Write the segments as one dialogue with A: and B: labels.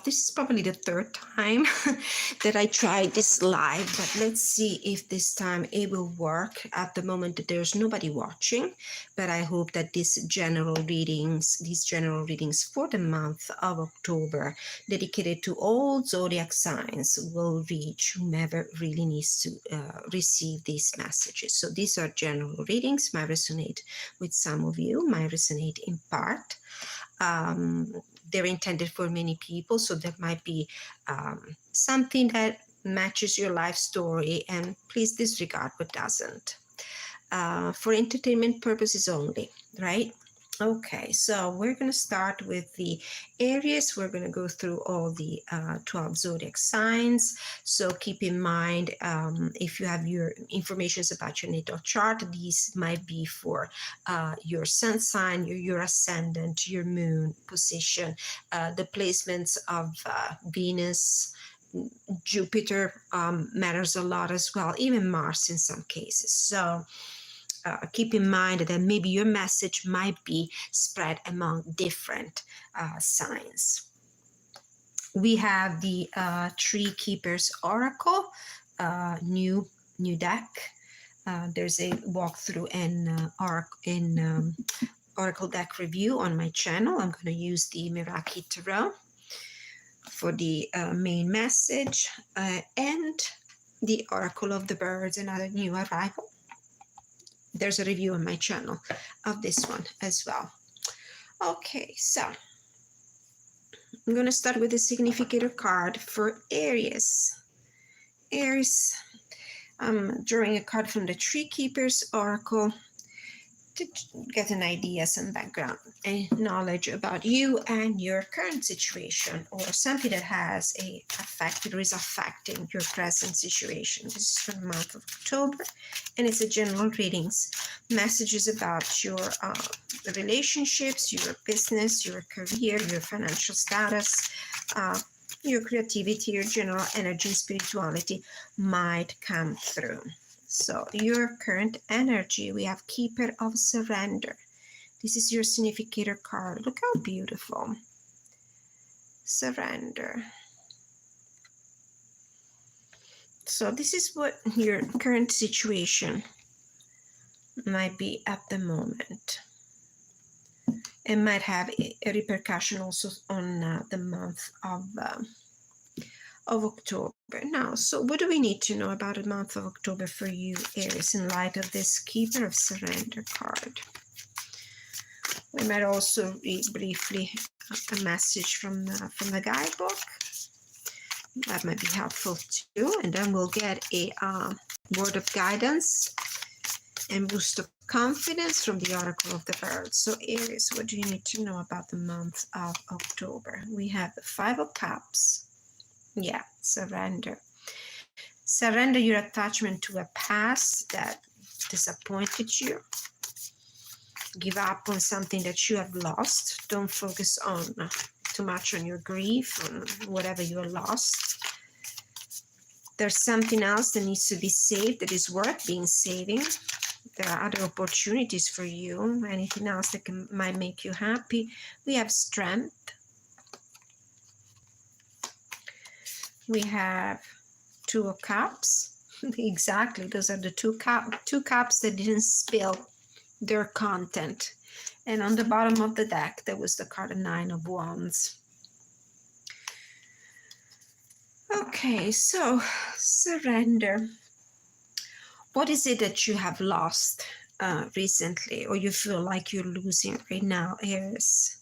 A: This is probably the third time that I tried this live, but let's see if this time it will work. At the moment that there's nobody watching, but I hope that these general readings for the month of October, dedicated to all zodiac signs, will reach whomever really needs to receive these messages. So these are general readings, might resonate with some of you, might resonate in part. They're intended for many people, so there might be something that matches your life story, and please disregard what doesn't. For entertainment purposes only, right? Okay, so we're going to start with the Aries. We're going to go through all the 12 zodiac signs. So keep in mind, if you have your information about your natal chart, these might be for your sun sign, your ascendant, your moon position, the placements of Venus, Jupiter matters a lot as well, even Mars in some cases. So keep in mind that maybe your message might be spread among different signs. We have the Tree Keepers Oracle, new deck. There's a walkthrough and Oracle deck review on my channel. I'm going to use the Meraki Tarot for the main message, and the Oracle of the Birds, another new arrival. There's a review on my channel of this one as well. Okay, so I'm going to start with the significator card for Aries. Aries, I'm drawing a card from the Tree Keepers Oracle to get an idea, some background and knowledge about you and your current situation, or something that has affected or is affecting your present situation. This is for the month of October, and it's a general readings, messages about your relationships, your business, your career, your financial status, your creativity, your general energy and spirituality might come through. So your current energy, we have Keeper of Surrender. This is your significator card. Look how beautiful. Surrender. So this is what your current situation might be at the moment. It might have a repercussion also on the month of October. Now, so what do we need to know about the month of October for you, Aries, in light of this Keeper of Surrender card? We might also read briefly a message from the guidebook. That might be helpful too. And then we'll get a word of guidance and boost of confidence from the Oracle of the Birds. So Aries, what do you need to know about the month of October? We have the Five of Cups. Yeah, surrender. Surrender your attachment to a past that disappointed you. Give up on something that you have lost. Don't focus on too much on your grief, on whatever you lost. There's something else that needs to be saved that is worth being saving. There are other opportunities for you. Anything else that might make you happy. We have strength. We have Two of Cups. Exactly, those are the two cups that didn't spill their content. And on the bottom of the deck, there was the card Nine of Wands. Okay, so surrender. What is it that you have lost recently, or you feel like you're losing right now, Aries?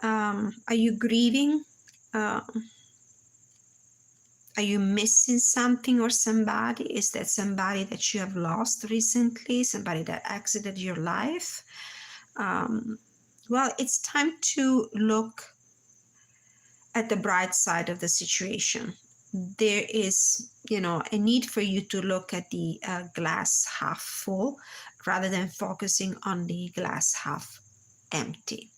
A: Are you grieving? Are you missing something or somebody? Is that somebody that you have lost recently? Somebody that exited your life? Well, it's time to look at the bright side of the situation. There is, a need for you to look at the glass half full rather than focusing on the glass half empty.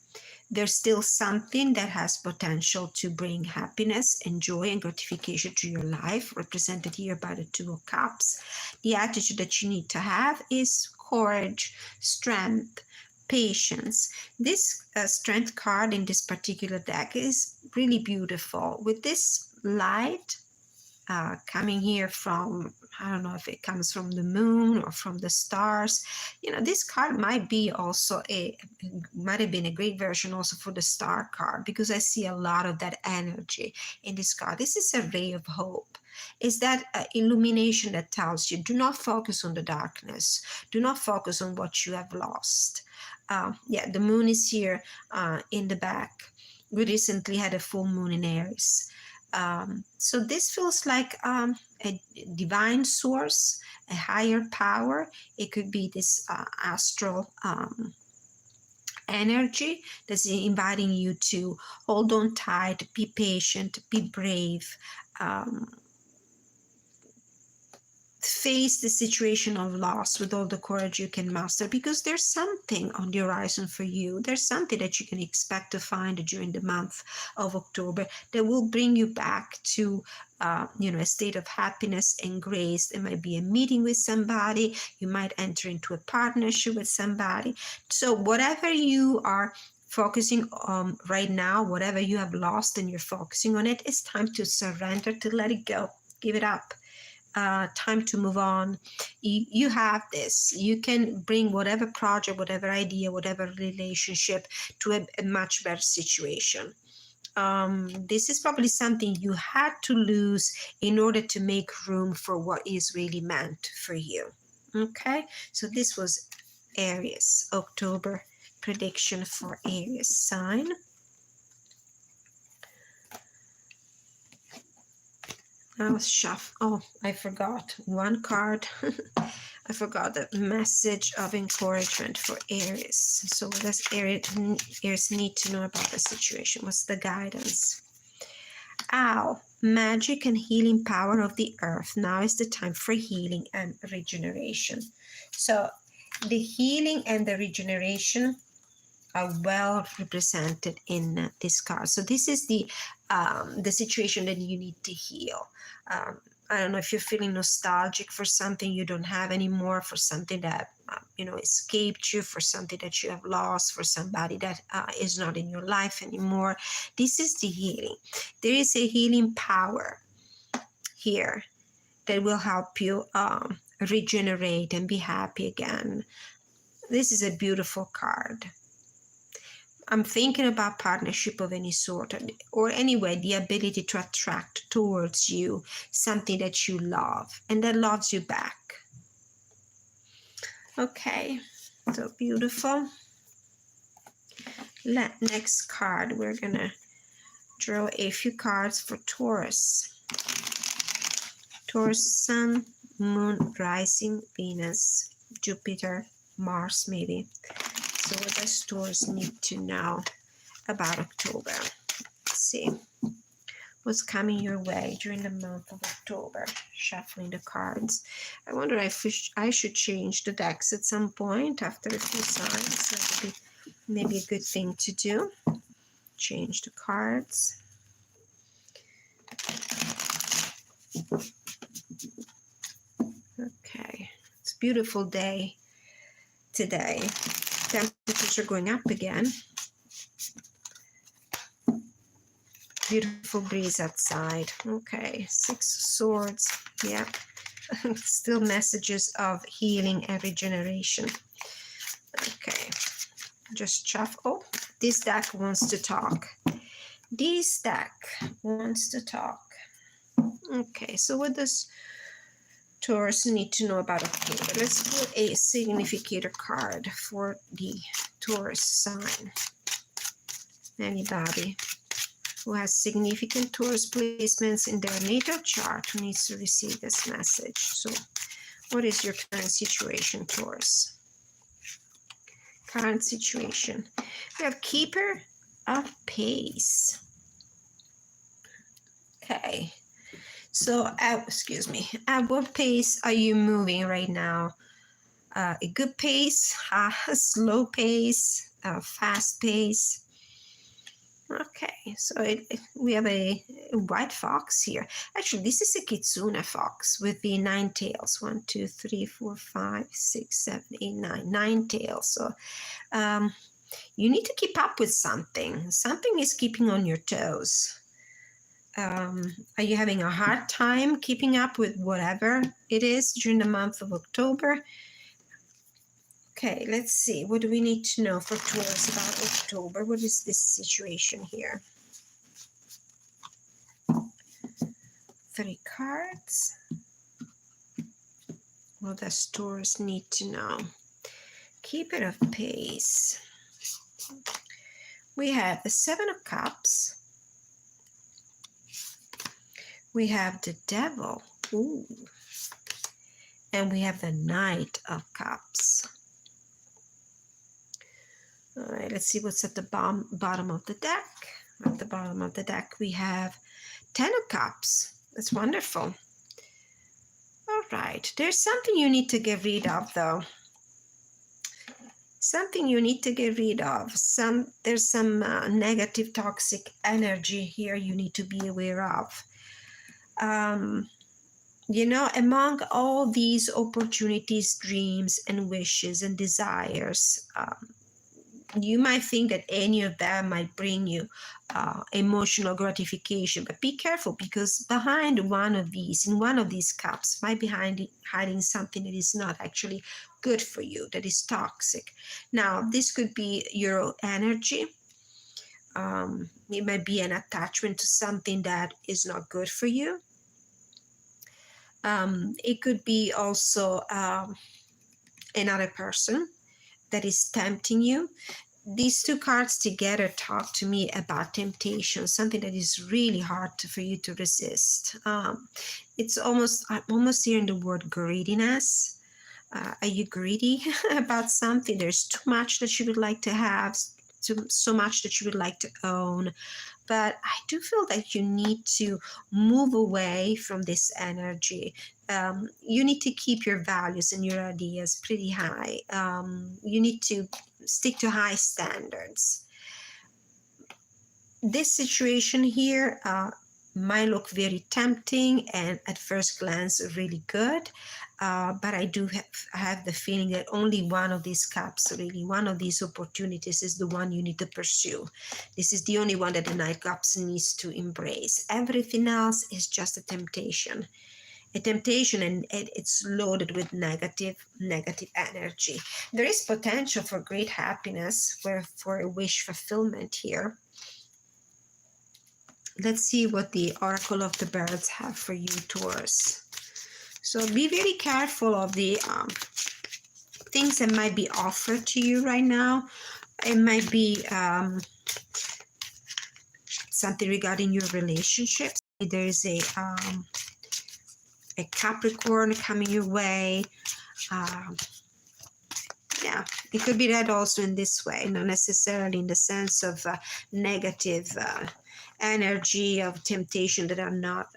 A: There's still something that has potential to bring happiness and joy and gratification to your life, represented here by the Two of Cups. The attitude that you need to have is courage, strength, patience. This strength card in this particular deck is really beautiful with this light coming here from, I don't know if it comes from the moon or from the stars. You know, this card might be also might have been a great version also for the star card, because I see a lot of that energy in this card. This is a ray of hope. Is that illumination that tells you, do not focus on the darkness. Do not focus on what you have lost. Yeah, the moon is here in the back. We recently had a full moon in Aries. So this feels like a divine source, a higher power. It could be this astral energy that's inviting you to hold on tight, be patient, be brave, face the situation of loss with all the courage you can muster, because there's something on the horizon for you. There's something that you can expect to find during the month of October that will bring you back to a state of happiness and grace. There might be a meeting with somebody. You might enter into a partnership with somebody. So whatever you are focusing on right now, whatever you have lost and you're focusing on it, it's time to surrender, to let it go, give it up. Time to move on. You have this. You can bring whatever project, whatever idea, whatever relationship to a much better situation. This is probably something you had to lose in order to make room for what is really meant for you. Okay, so this was Aries, October prediction for Aries sign. I was shuffled. Oh, I forgot one card. I forgot the message of encouragement for Aries. So what does Aries need to know about the situation? What's the guidance? Ow, magic and healing power of the earth. Now is the time for healing and regeneration. So the healing and the regeneration are well represented in this card. So this is the situation that you need to heal. I don't know if you're feeling nostalgic for something you don't have anymore, for something that escaped you, for something that you have lost, for somebody that is not in your life anymore. This is the healing. There is a healing power here that will help you regenerate and be happy again. This is a beautiful card. I'm thinking about partnership of any sort, or anyway, the ability to attract towards you something that you love and that loves you back. Okay, so beautiful. Next card, we're gonna draw a few cards for Taurus. Taurus, Sun, Moon, Rising, Venus, Jupiter, Mars, maybe. So what does Taurus need to know about October? Let's see what's coming your way during the month of October. Shuffling the cards. I wonder if I should change the decks at some point after a few signs. That would be maybe a good thing to do. Change the cards. Okay, it's a beautiful day today. Temperatures are going up again. Beautiful breeze outside. Okay, 6 swords. Yeah, still messages of healing and regeneration. Okay, just shuffle. Oh, this deck wants to talk. This deck wants to talk. Okay, so what does Taurus need to know about October? Let's put a significator card for the Taurus sign. Anybody who has significant Taurus placements in their natal chart who needs to receive this message. So what is your current situation, Taurus? Current situation. We have Keeper of Pace. Okay. So, excuse me, at what pace are you moving right now? A good pace, a slow pace, a fast pace? Okay, so we have a white fox here. Actually, this is a kitsune fox with the 9 tails. 1, 2, 3, 4, 5, 6, 7, 8, 9. 9 tails. So you need to keep up with something. Something is keeping on your toes. Are you having a hard time keeping up with whatever it is during the month of October? Okay, let's see. What do we need to know for Taurus about October? What is this situation here? 3 cards. What does Taurus need to know? Keeper of Pace. We have the 7 of Cups. We have the Devil. Ooh. And we have the Knight of Cups. All right, let's see what's at the bottom of the deck. At the bottom of the deck, we have 10 of Cups. That's wonderful. All right, there's something you need to get rid of, though. Something you need to get rid of. There's some negative, toxic energy here you need to be aware of. You know, among all these opportunities, dreams, and wishes and desires, you might think that any of them might bring you emotional gratification, but be careful, because behind one of these, in one of these cups, might be hiding something that is not actually good for you, that is toxic. Now, this could be your energy. It might be an attachment to something that is not good for you. It could be also another person that is tempting you. These 2 cards together talk to me about temptation, something that is really hard for you to resist. It's almost, I'm almost hearing the word greediness. Are you greedy about something? There's too much that you would like to have, so much that you would like to own. But I do feel that you need to move away from this energy. You need to keep your values and your ideas pretty high. You need to stick to high standards. This situation here might look very tempting and at first glance really good, but I do have the feeling that only one of these cups, really one of these opportunities, is the one you need to pursue. This is the only one that the Knight Cups needs to embrace. Everything else is just a temptation. A temptation, and it's loaded with negative energy. There is potential for great happiness, for a wish fulfillment here. Let's see what the Oracle of the Birds have for you, Taurus. So be very careful of the things that might be offered to you right now. It might be something regarding your relationships. There is a Capricorn coming your way. Yeah, it could be read also in this way, not necessarily in the sense of negative energy of temptation that are not,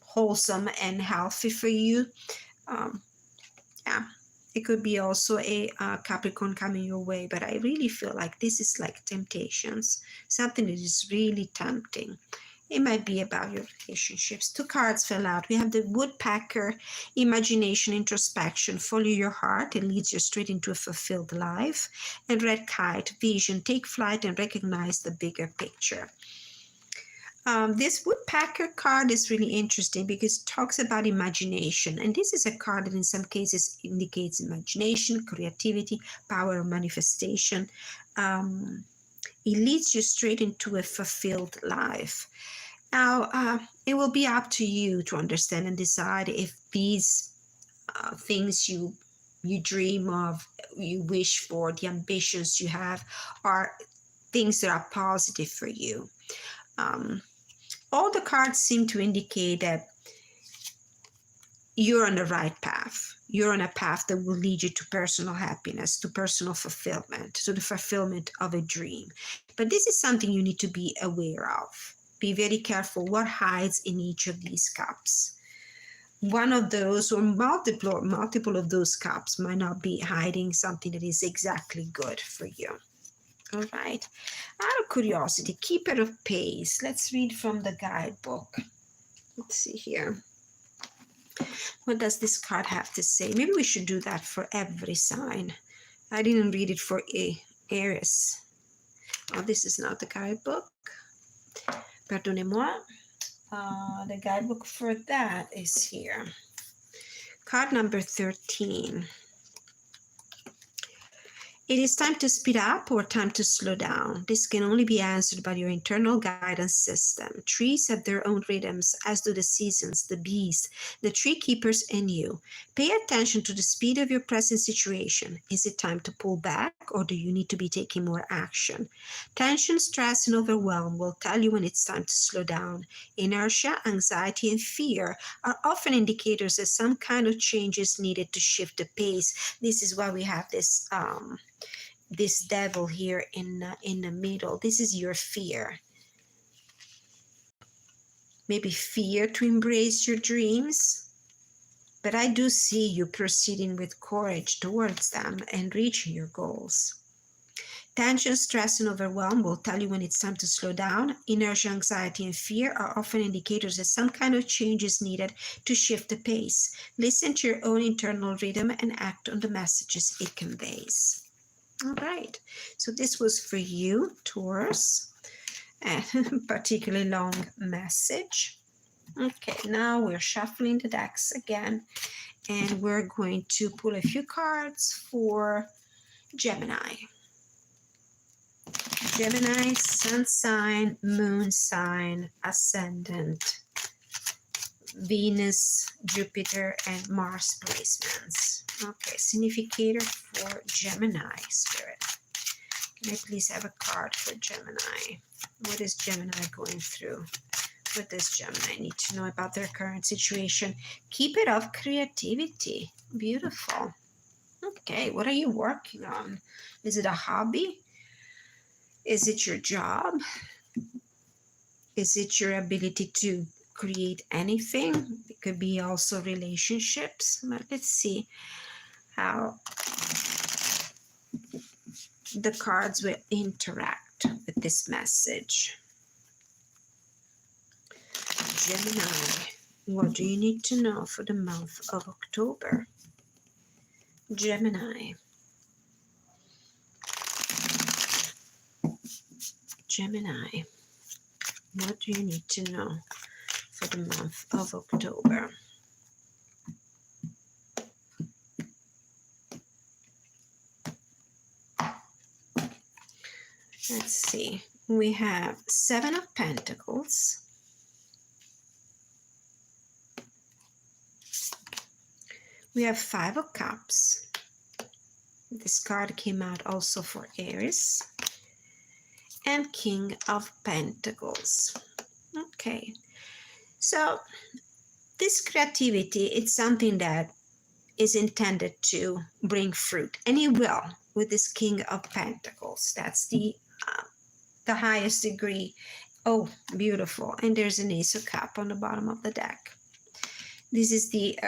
A: wholesome and healthy for you. Yeah, it could be also a Capricorn coming your way, but I really feel like this is like temptations, something that is really tempting. It might be about your relationships. 2 cards fell out. We have the Woodpecker, imagination, introspection, follow your heart. It leads you straight into a fulfilled life. And Red Kite, vision, take flight and recognize the bigger picture. This Woodpecker card is really interesting because it talks about imagination. And this is a card that in some cases indicates imagination, creativity, power of manifestation. It leads you straight into a fulfilled life. Now, it will be up to you to understand and decide if these things you dream of, you wish for, the ambitions you have, are things that are positive for you. All the cards seem to indicate that you're on the right path. You're on a path that will lead you to personal happiness, to personal fulfillment, to the fulfillment of a dream. But this is something you need to be aware of. Be very careful what hides in each of these cups. One of those or multiple of those cups might not be hiding something that is exactly good for you. All right. Out of curiosity, keeper of pace. Let's read from the guidebook. Let's see here. What does this card have to say? Maybe we should do that for every sign. I didn't read it for Aries. Oh, this is not the guidebook. Pardonnez-moi. The guidebook for that is here. Card number 13. It is time to speed up or time to slow down. This can only be answered by your internal guidance system. Trees have their own rhythms, as do the seasons, the bees, the tree keepers, and you. Pay attention to the speed of your present situation. Is it time to pull back, or do you need to be taking more action? Tension, stress, and overwhelm will tell you when it's time to slow down. Inertia, anxiety, and fear are often indicators that some kind of change is needed to shift the pace. This is why we have this devil here in the middle. This is your fear. Maybe fear to embrace your dreams. But I do see you proceeding with courage towards them and reaching your goals. Tension, stress, and overwhelm will tell you when it's time to slow down. Inertia, anxiety, and fear are often indicators that some kind of change is needed to shift the pace. Listen to your own internal rhythm and act on the messages it conveys. All right, so this was for you, Taurus, a particularly long message. Okay, now we're shuffling the decks again, and we're going to pull a few cards for Gemini. Gemini, sun sign, moon sign, ascendant, Venus, Jupiter, and Mars placements. Okay, significator for Gemini, Spirit. Can I please have a card for Gemini? What is Gemini going through? What does Gemini need to know about their current situation? Keep it up, creativity. Beautiful. Okay, what are you working on? Is it a hobby? Is it your job? Is it your ability to create anything? It could be also relationships. But let's see how the cards will interact with this message. Gemini, what do you need to know for the month of October? Gemini. Gemini, what do you need to know for the month of October? Let's see. We have 7 of Pentacles. We have 5 of Cups. This card came out also for Aries. And King of Pentacles. Okay. So this creativity, it's something that is intended to bring fruit. And it will with this King of Pentacles. That's the highest degree. Oh, beautiful. And there's an Ace of Cups on the bottom of the deck. This is the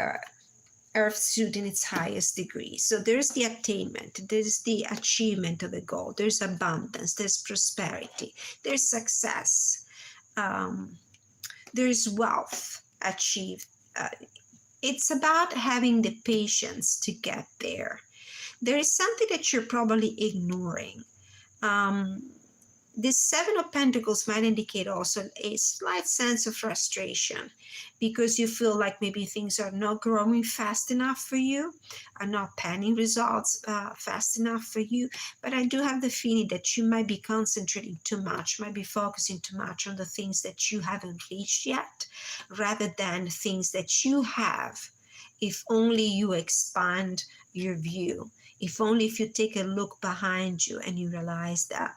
A: Earth suit in its highest degree. So there's the attainment, there's the achievement of a goal, there's abundance, there's prosperity, there's success, there's wealth achieved. It's about having the patience to get there. There is something that you're probably ignoring. This 7 of Pentacles might indicate also a slight sense of frustration because you feel like maybe things are not growing fast enough for you, are not panning results fast enough for you. But I do have the feeling that you might be concentrating too much, might be focusing too much on the things that you haven't reached yet, rather than things that you have. If only you expand your view, if only if you take a look behind you and you realize that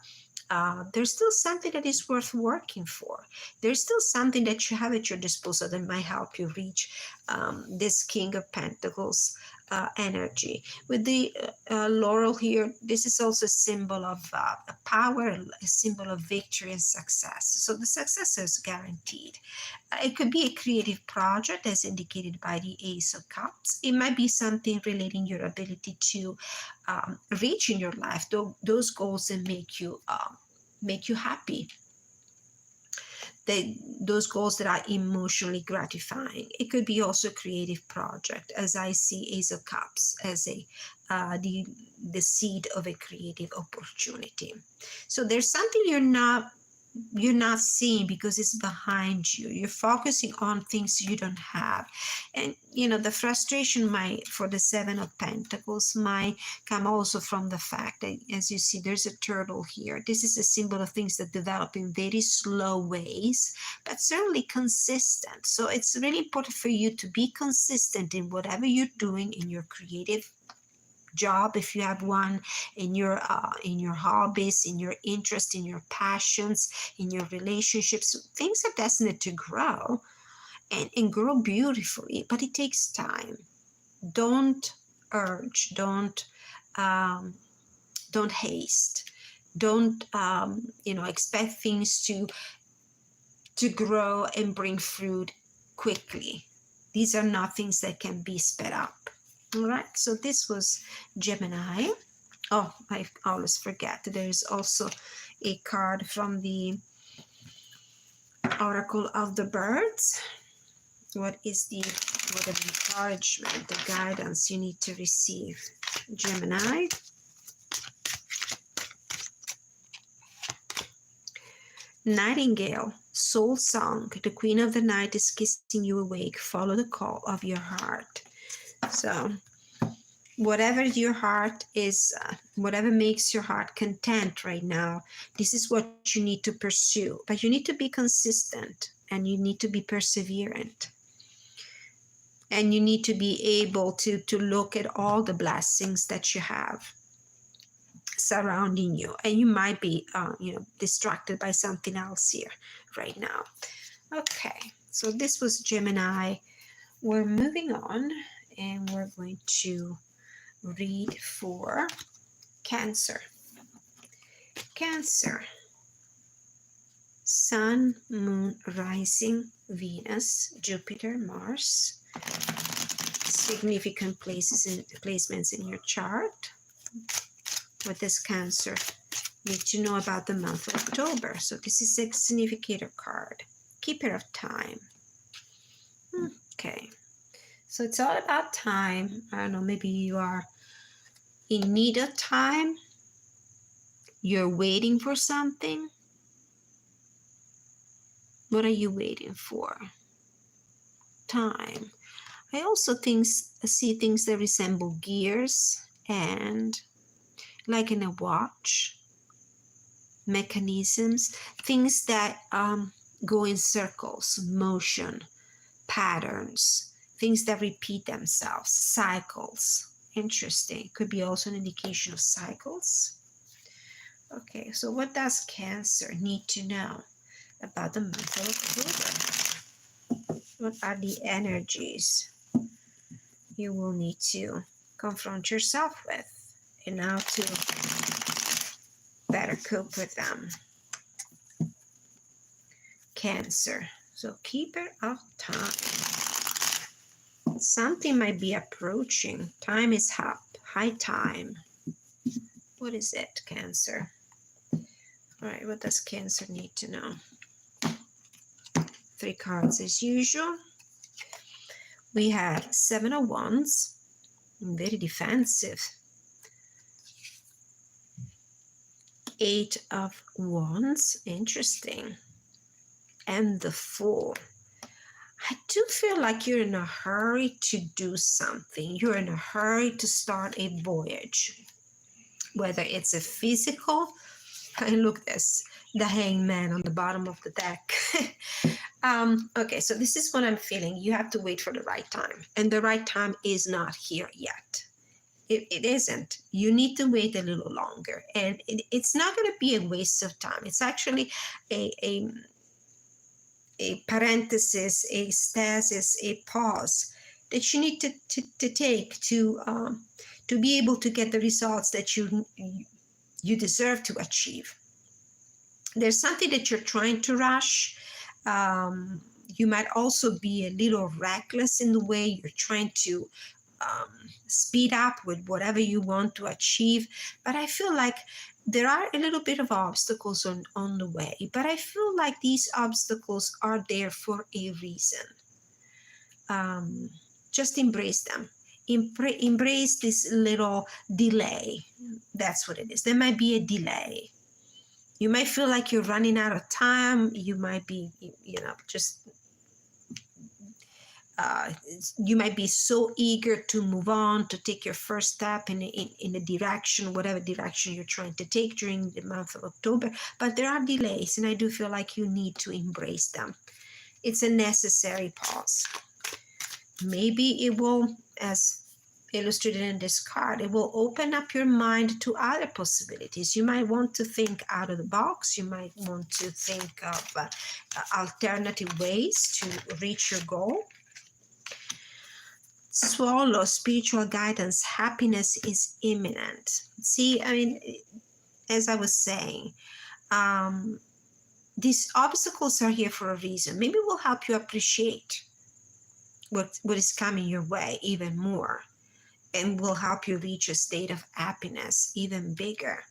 A: there's still something that is worth working for. There's still something that you have at your disposal that might help you reach this King of Pentacles energy. With the laurel here, this is also a symbol of power, a symbol of victory and success. So the success is guaranteed. It could be a creative project as indicated by the Ace of Cups. It might be something relating your ability to reach in your life those goals and make you happy. Those goals that are emotionally gratifying. It could be also a creative project, as I see Ace of Cups as the seed of a creative opportunity. So there's something you're not seeing because it's behind you. You're focusing on things you don't have. And the frustration might, for the Seven of Pentacles, might come also from the fact that, as you see, there's a turtle here. This is a symbol of things that develop in very slow ways, but certainly consistent. So it's really important for you to be consistent in whatever you're doing in your creative job, if you have one, in your hobbies, in your interest, in your passions, in your relationships. Things are destined to grow and grow beautifully, but it takes time. Don't urge, don't haste, don't expect things to grow and bring fruit quickly. These are not things that can be sped up. All right, so this was Gemini. Oh, I always forget. There's also a card from the Oracle of the Birds. What is the word of encouragement, the guidance you need to receive, Gemini? Nightingale, soul song. The Queen of the Night is kissing you awake. Follow the call of your heart. So whatever your heart is, whatever makes your heart content right now, this is what you need to pursue. But you need to be consistent and you need to be perseverant. And you need to be able to look at all the blessings that you have surrounding you. And you might be, distracted by something else here right now. Okay, so this was Gemini. We're moving on and we're going to read for Cancer. Cancer. Sun, Moon, Rising, Venus, Jupiter, Mars. Significant placements in your chart. What does Cancer need to know about the month of October? So this is a significator card. Keeper of time. Okay. So it's all about time. I don't know, maybe you are in need of time. You're waiting for something. What are you waiting for? Time. I also see things that resemble gears and like in a watch, mechanisms, things that go in circles, motion, patterns, things that repeat themselves, cycles. Interesting. Could be also an indication of cycles. Okay, so what does Cancer need to know about the month of October? What are the energies you will need to confront yourself with and how to better cope with them? Cancer. So keeper of time. Something might be approaching. Time is up. High time. What is it, Cancer? All right, what does Cancer need to know? 3 cards as usual. We have 7 of Wands. Very defensive. 8 of Wands. Interesting. And the Fool. I do feel like you're in a hurry to do something. You're in a hurry to start a voyage. Whether it's a physical, and look this, the Hangman on the bottom of the deck. Okay, so this is what I'm feeling. You have to wait for the right time. And the right time is not here yet. It isn't. You need to wait a little longer. And it's not going to be a waste of time. It's actually a parenthesis, a stasis, a pause that you need to take to be able to get the results that you deserve to achieve. There's something that you're trying to rush. You might also be a little reckless in the way you're trying to speed up with whatever you want to achieve. But I feel like there are a little bit of obstacles on the way. But I feel like these obstacles are there for a reason. Just embrace them. Embrace this little delay. That's what it is. There might be a delay. You might feel like you're running out of time. You might be, you might be so eager to move on, to take your first step in a direction, whatever direction you're trying to take during the month of October. But there are delays, and I do feel like you need to embrace them. It's a necessary pause. Maybe it will, as illustrated in this card, it will open up your mind to other possibilities. You might want to think out of the box. You might want to think of alternative ways to reach your goal. Swallow, spiritual guidance, happiness is imminent. See, I mean, as I was saying, these obstacles are here for a reason. Maybe it will help you appreciate what is coming your way even more, and will help you reach a state of happiness even bigger.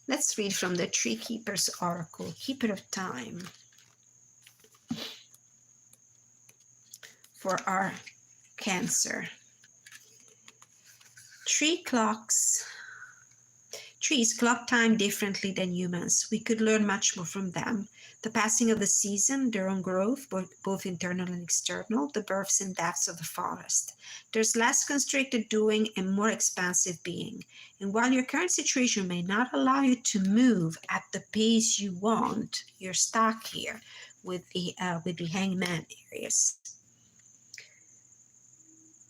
A: Let's read from the Tree Keeper's Oracle, Keeper of Time, for our Cancer. Trees clock time differently than humans. We could learn much more from them. The passing of the season, their own growth, both internal and external, the births and deaths of the forest. There's less constricted doing and more expansive being. And while your current situation may not allow you to move at the pace you want, you're stuck here with the Hangman, Aries.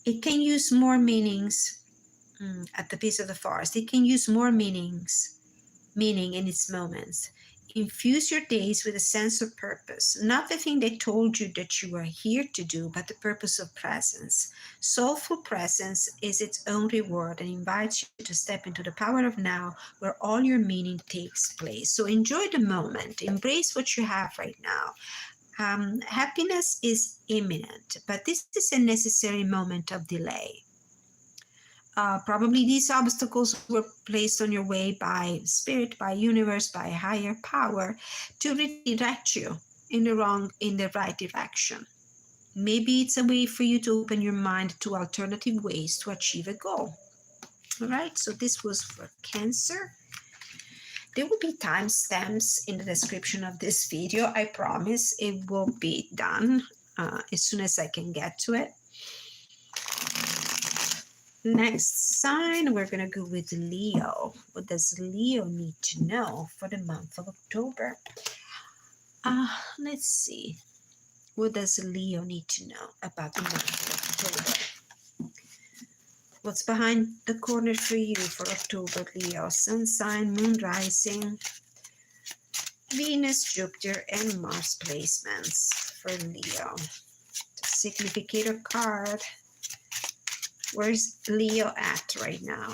A: It can use more meanings at the base of the forest. It can use more meaning in its moments. Infuse your days with a sense of purpose, not the thing they told you that you are here to do, but the purpose of presence. Soulful presence is its own reward and invites you to step into the power of now, where all your meaning takes place. So enjoy the moment. Embrace what you have right now. Happiness is imminent, but this is a necessary moment of delay. Probably these obstacles were placed on your way by spirit, by universe, by higher power to redirect you in the right direction. Maybe it's a way for you to open your mind to alternative ways to achieve a goal. All right, so this was for Cancer. There will be timestamps in the description of this video. I promise it will be done as soon as I can get to it. Next sign, we're going to go with Leo. What does Leo need to know for the month of October? Let's see. What does Leo need to know about the month of October? What's behind the corner for you for October, Leo? Sun sign, moon rising, Venus, Jupiter, and Mars placements for Leo. The significator card. Where's Leo at right now?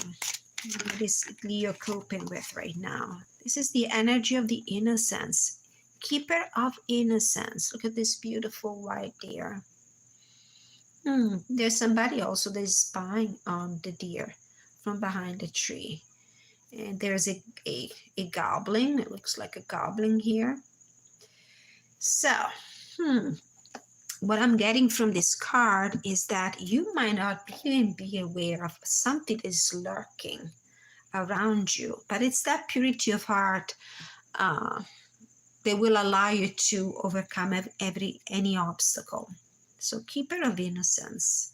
A: What is Leo coping with right now? This is the energy of the innocence. Keeper of innocence. Look at this beautiful white deer. There's somebody also that is spying on the deer from behind the tree. And there's a goblin. It looks like a goblin here. So, what I'm getting from this card is that you might not even be aware of something that is lurking around you, but it's that purity of heart that will allow you to overcome any obstacle. So, keeper of innocence.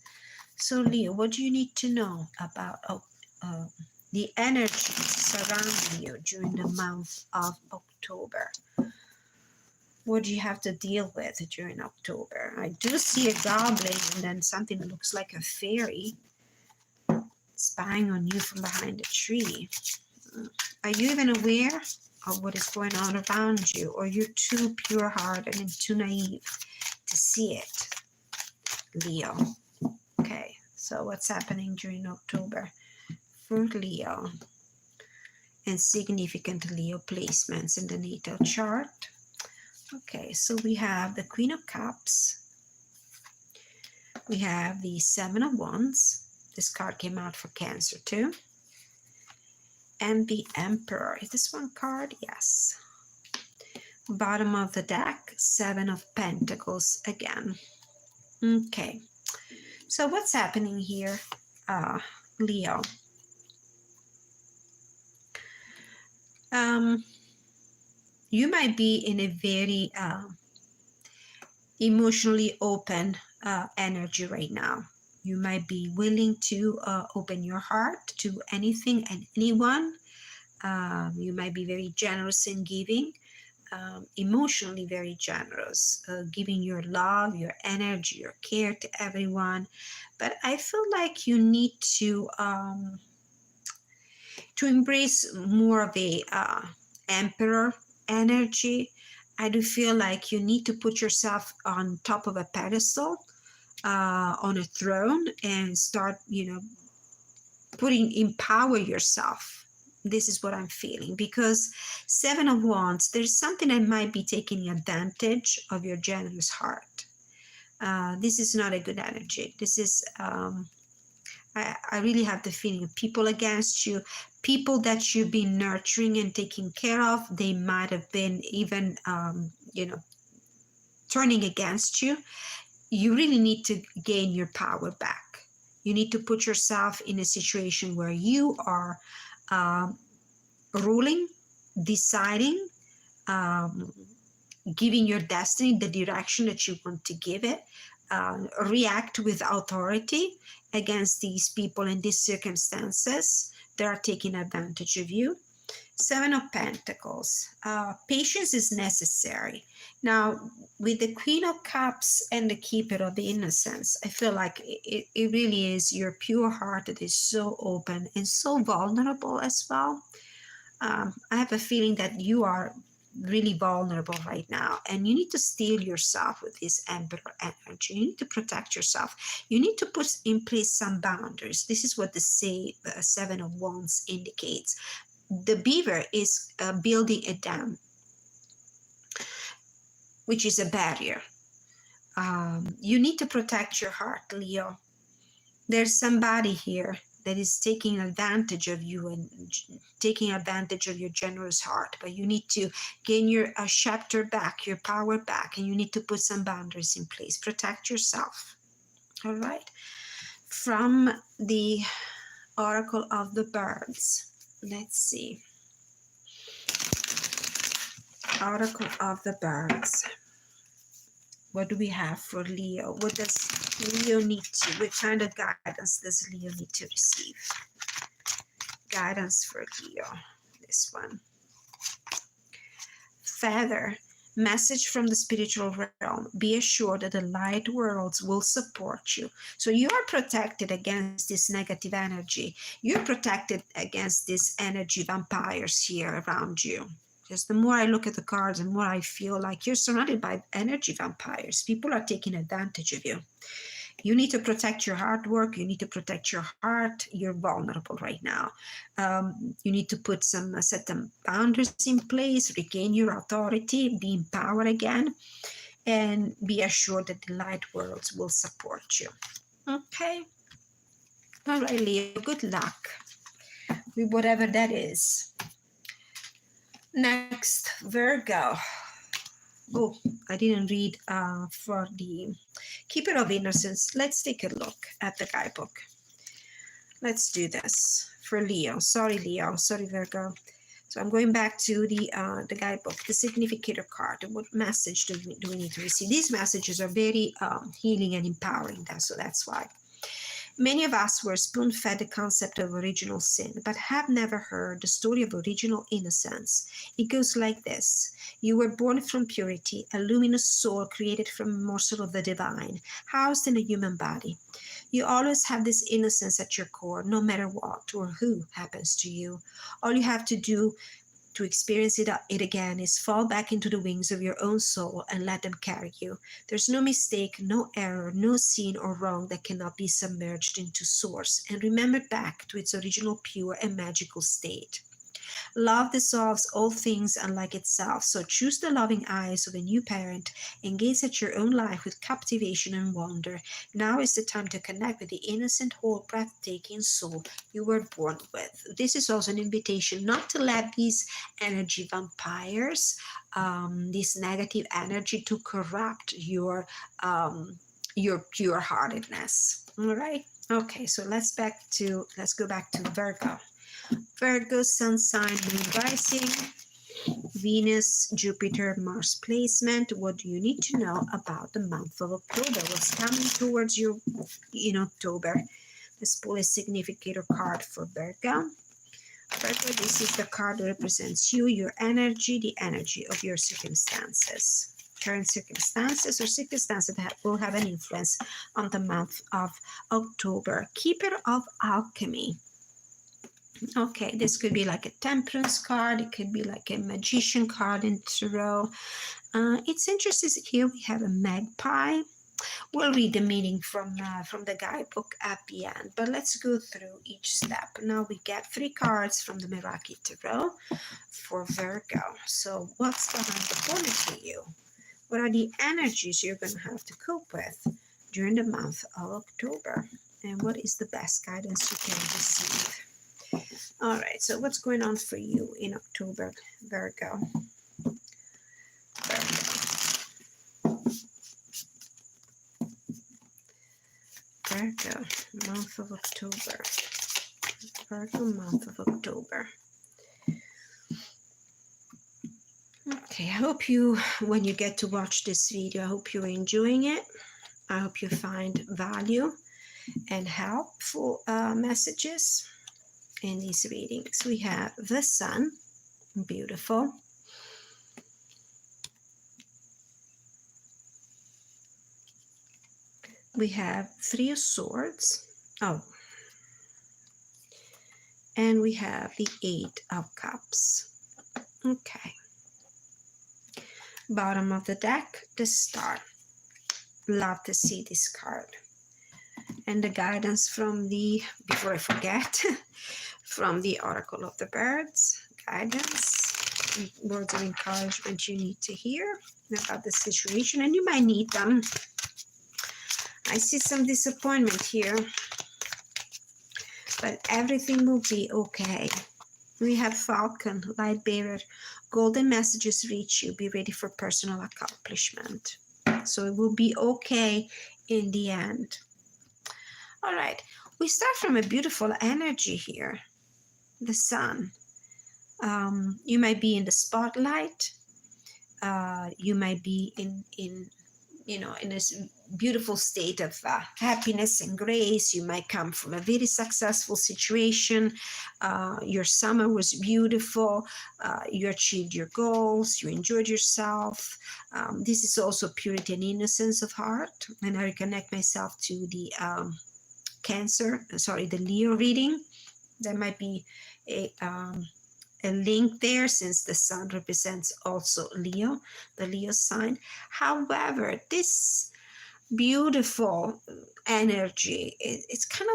A: So, Leo, what do you need to know about the energy surrounding you during the month of October? What do you have to deal with during October? I do see a goblin and then something that looks like a fairy spying on you from behind a tree. Are you even aware of what is going on around you, or you're too pure-hearted and too naive to see it? Leo. Okay, so what's happening during October for Leo? And significant Leo placements in the natal chart. Okay, so we have the Queen of Cups. We have the Seven of Wands. This card came out for Cancer too. And the Emperor. Is this one card? Yes. Bottom of the deck, Seven of Pentacles again. Okay. So what's happening here, Leo? You might be in a very emotionally open energy right now. You might be willing to open your heart to anything and anyone. You might be very generous in giving, emotionally very generous, giving your love, your energy, your care to everyone. But I feel like you need to embrace more of a emperor energy. I do feel like you need to put yourself on top of a pedestal, on a throne, and start, empower yourself. This is what I'm feeling, because Seven of Wands, there's something that might be taking advantage of your generous heart. This is not a good energy. This is, I really have the feeling of people against you, people that you've been nurturing and taking care of. They might have been even, turning against you. You really need to gain your power back. You need to put yourself in a situation where you are ruling, deciding, giving your destiny the direction that you want to give it. React with authority against these people and these circumstances that are taking advantage of you. Seven of Pentacles. Patience is necessary. Now, with the Queen of Cups and the Keeper of Innocence, I feel like it really is your pure heart that is so open and so vulnerable as well. I have a feeling that you are really vulnerable right now, and you need to steel yourself with this Emperor energy. You need to protect yourself. You need to put in place some boundaries. This is what the Seven of Wands indicates. The beaver is building a dam, which is a barrier. You need to protect your heart, Leo. There's somebody here that is taking advantage of you and taking advantage of your generous heart, but you need to gain your scepter back, your power back, and you need to put some boundaries in place. Protect yourself. All right. From the Oracle of the Birds, let's see. Oracle of the Birds. What do we have for Leo? What does Leo need to, what kind of guidance does Leo need to receive? Guidance for Leo, this one. Feather, message from the spiritual realm. Be assured that the light worlds will support you. So you are protected against this negative energy. You're protected against these energy vampires here around you. Just the more I look at the cards, the more I feel like you're surrounded by energy vampires. People are taking advantage of you. You need to protect your hard work. You need to protect your heart. You're vulnerable right now. You need to put set some boundaries in place, regain your authority, be empowered again, and be assured that the light worlds will support you. Okay. All right, Leo, good luck with whatever that is. Next, Virgo. Oh, I didn't read for the Keeper of Innocence. Let's take a look at the guidebook. Let's do this for Leo. Sorry, Leo. Sorry, Virgo. So I'm going back to the guidebook, the significator card. What message do we need to receive? These messages are very healing and empowering, so that's why. Many of us were spoon-fed the concept of original sin, but have never heard the story of original innocence. It goes like this. You were born from purity, a luminous soul created from a morsel of the divine, housed in a human body. You always have this innocence at your core, no matter what or who happens to you. All you have to do to experience it again is fall back into the wings of your own soul and let them carry you. There's no mistake, no error, no sin or wrong that cannot be submerged into source and remembered back to its original pure and magical state. Love dissolves all things unlike itself, so choose the loving eyes of a new parent and gaze at your own life with captivation and wonder. Now is the time to connect with the innocent, whole, breathtaking soul you were born with. This is also an invitation not to let these energy vampires, this negative energy, to corrupt your pure-heartedness. All right. Okay, so let's go back to Virgo. Virgo, sun sign, moon rising, Venus, Jupiter, Mars placement. What do you need to know about the month of October? What's coming towards you in October? Let's pull a significator card for Virgo. Virgo, this is the card that represents you, your energy, the energy of your circumstances. Current circumstances or circumstances that will have an influence on the month of October. Keeper of Alchemy. Okay, this could be like a temperance card. It could be like a magician card in tarot. It's interesting here we have a magpie. We'll read the meaning from the guidebook at the end, but let's go through each step. Now we get 3 cards from the Meraki Tarot for Virgo. So what's behind the corner for you? What are the energies you're going to have to cope with during the month of October? And what is the best guidance you can receive? All right, so what's going on for you in October, Virgo? Virgo, month of October. Virgo, month of October. Okay, I hope you, when you get to watch this video, I hope you're enjoying it. I hope you find value and helpful messages in these readings. We have the sun, beautiful. We have 3 of swords. Oh, and we have the 8 of cups. Okay. Bottom of the deck, the star. Love to see this card. And the guidance from the, before I forget, from the Oracle of the Birds, guidance, words of encouragement you need to hear about the situation, and you might need them. I see some disappointment here, but everything will be okay. We have Falcon, Light Bearer, golden messages reach you. Be ready for personal accomplishment. So it will be okay in the end. All right, we start from a beautiful energy here. The sun. You might be in the spotlight. You might be in this beautiful state of happiness and grace. You might come from a very successful situation. Your summer was beautiful. You achieved your goals. You enjoyed yourself. This is also purity and innocence of heart. And I reconnect myself to the the Leo reading. There might be a link there, since the sun represents also Leo, the Leo sign. However, this beautiful energy, it's going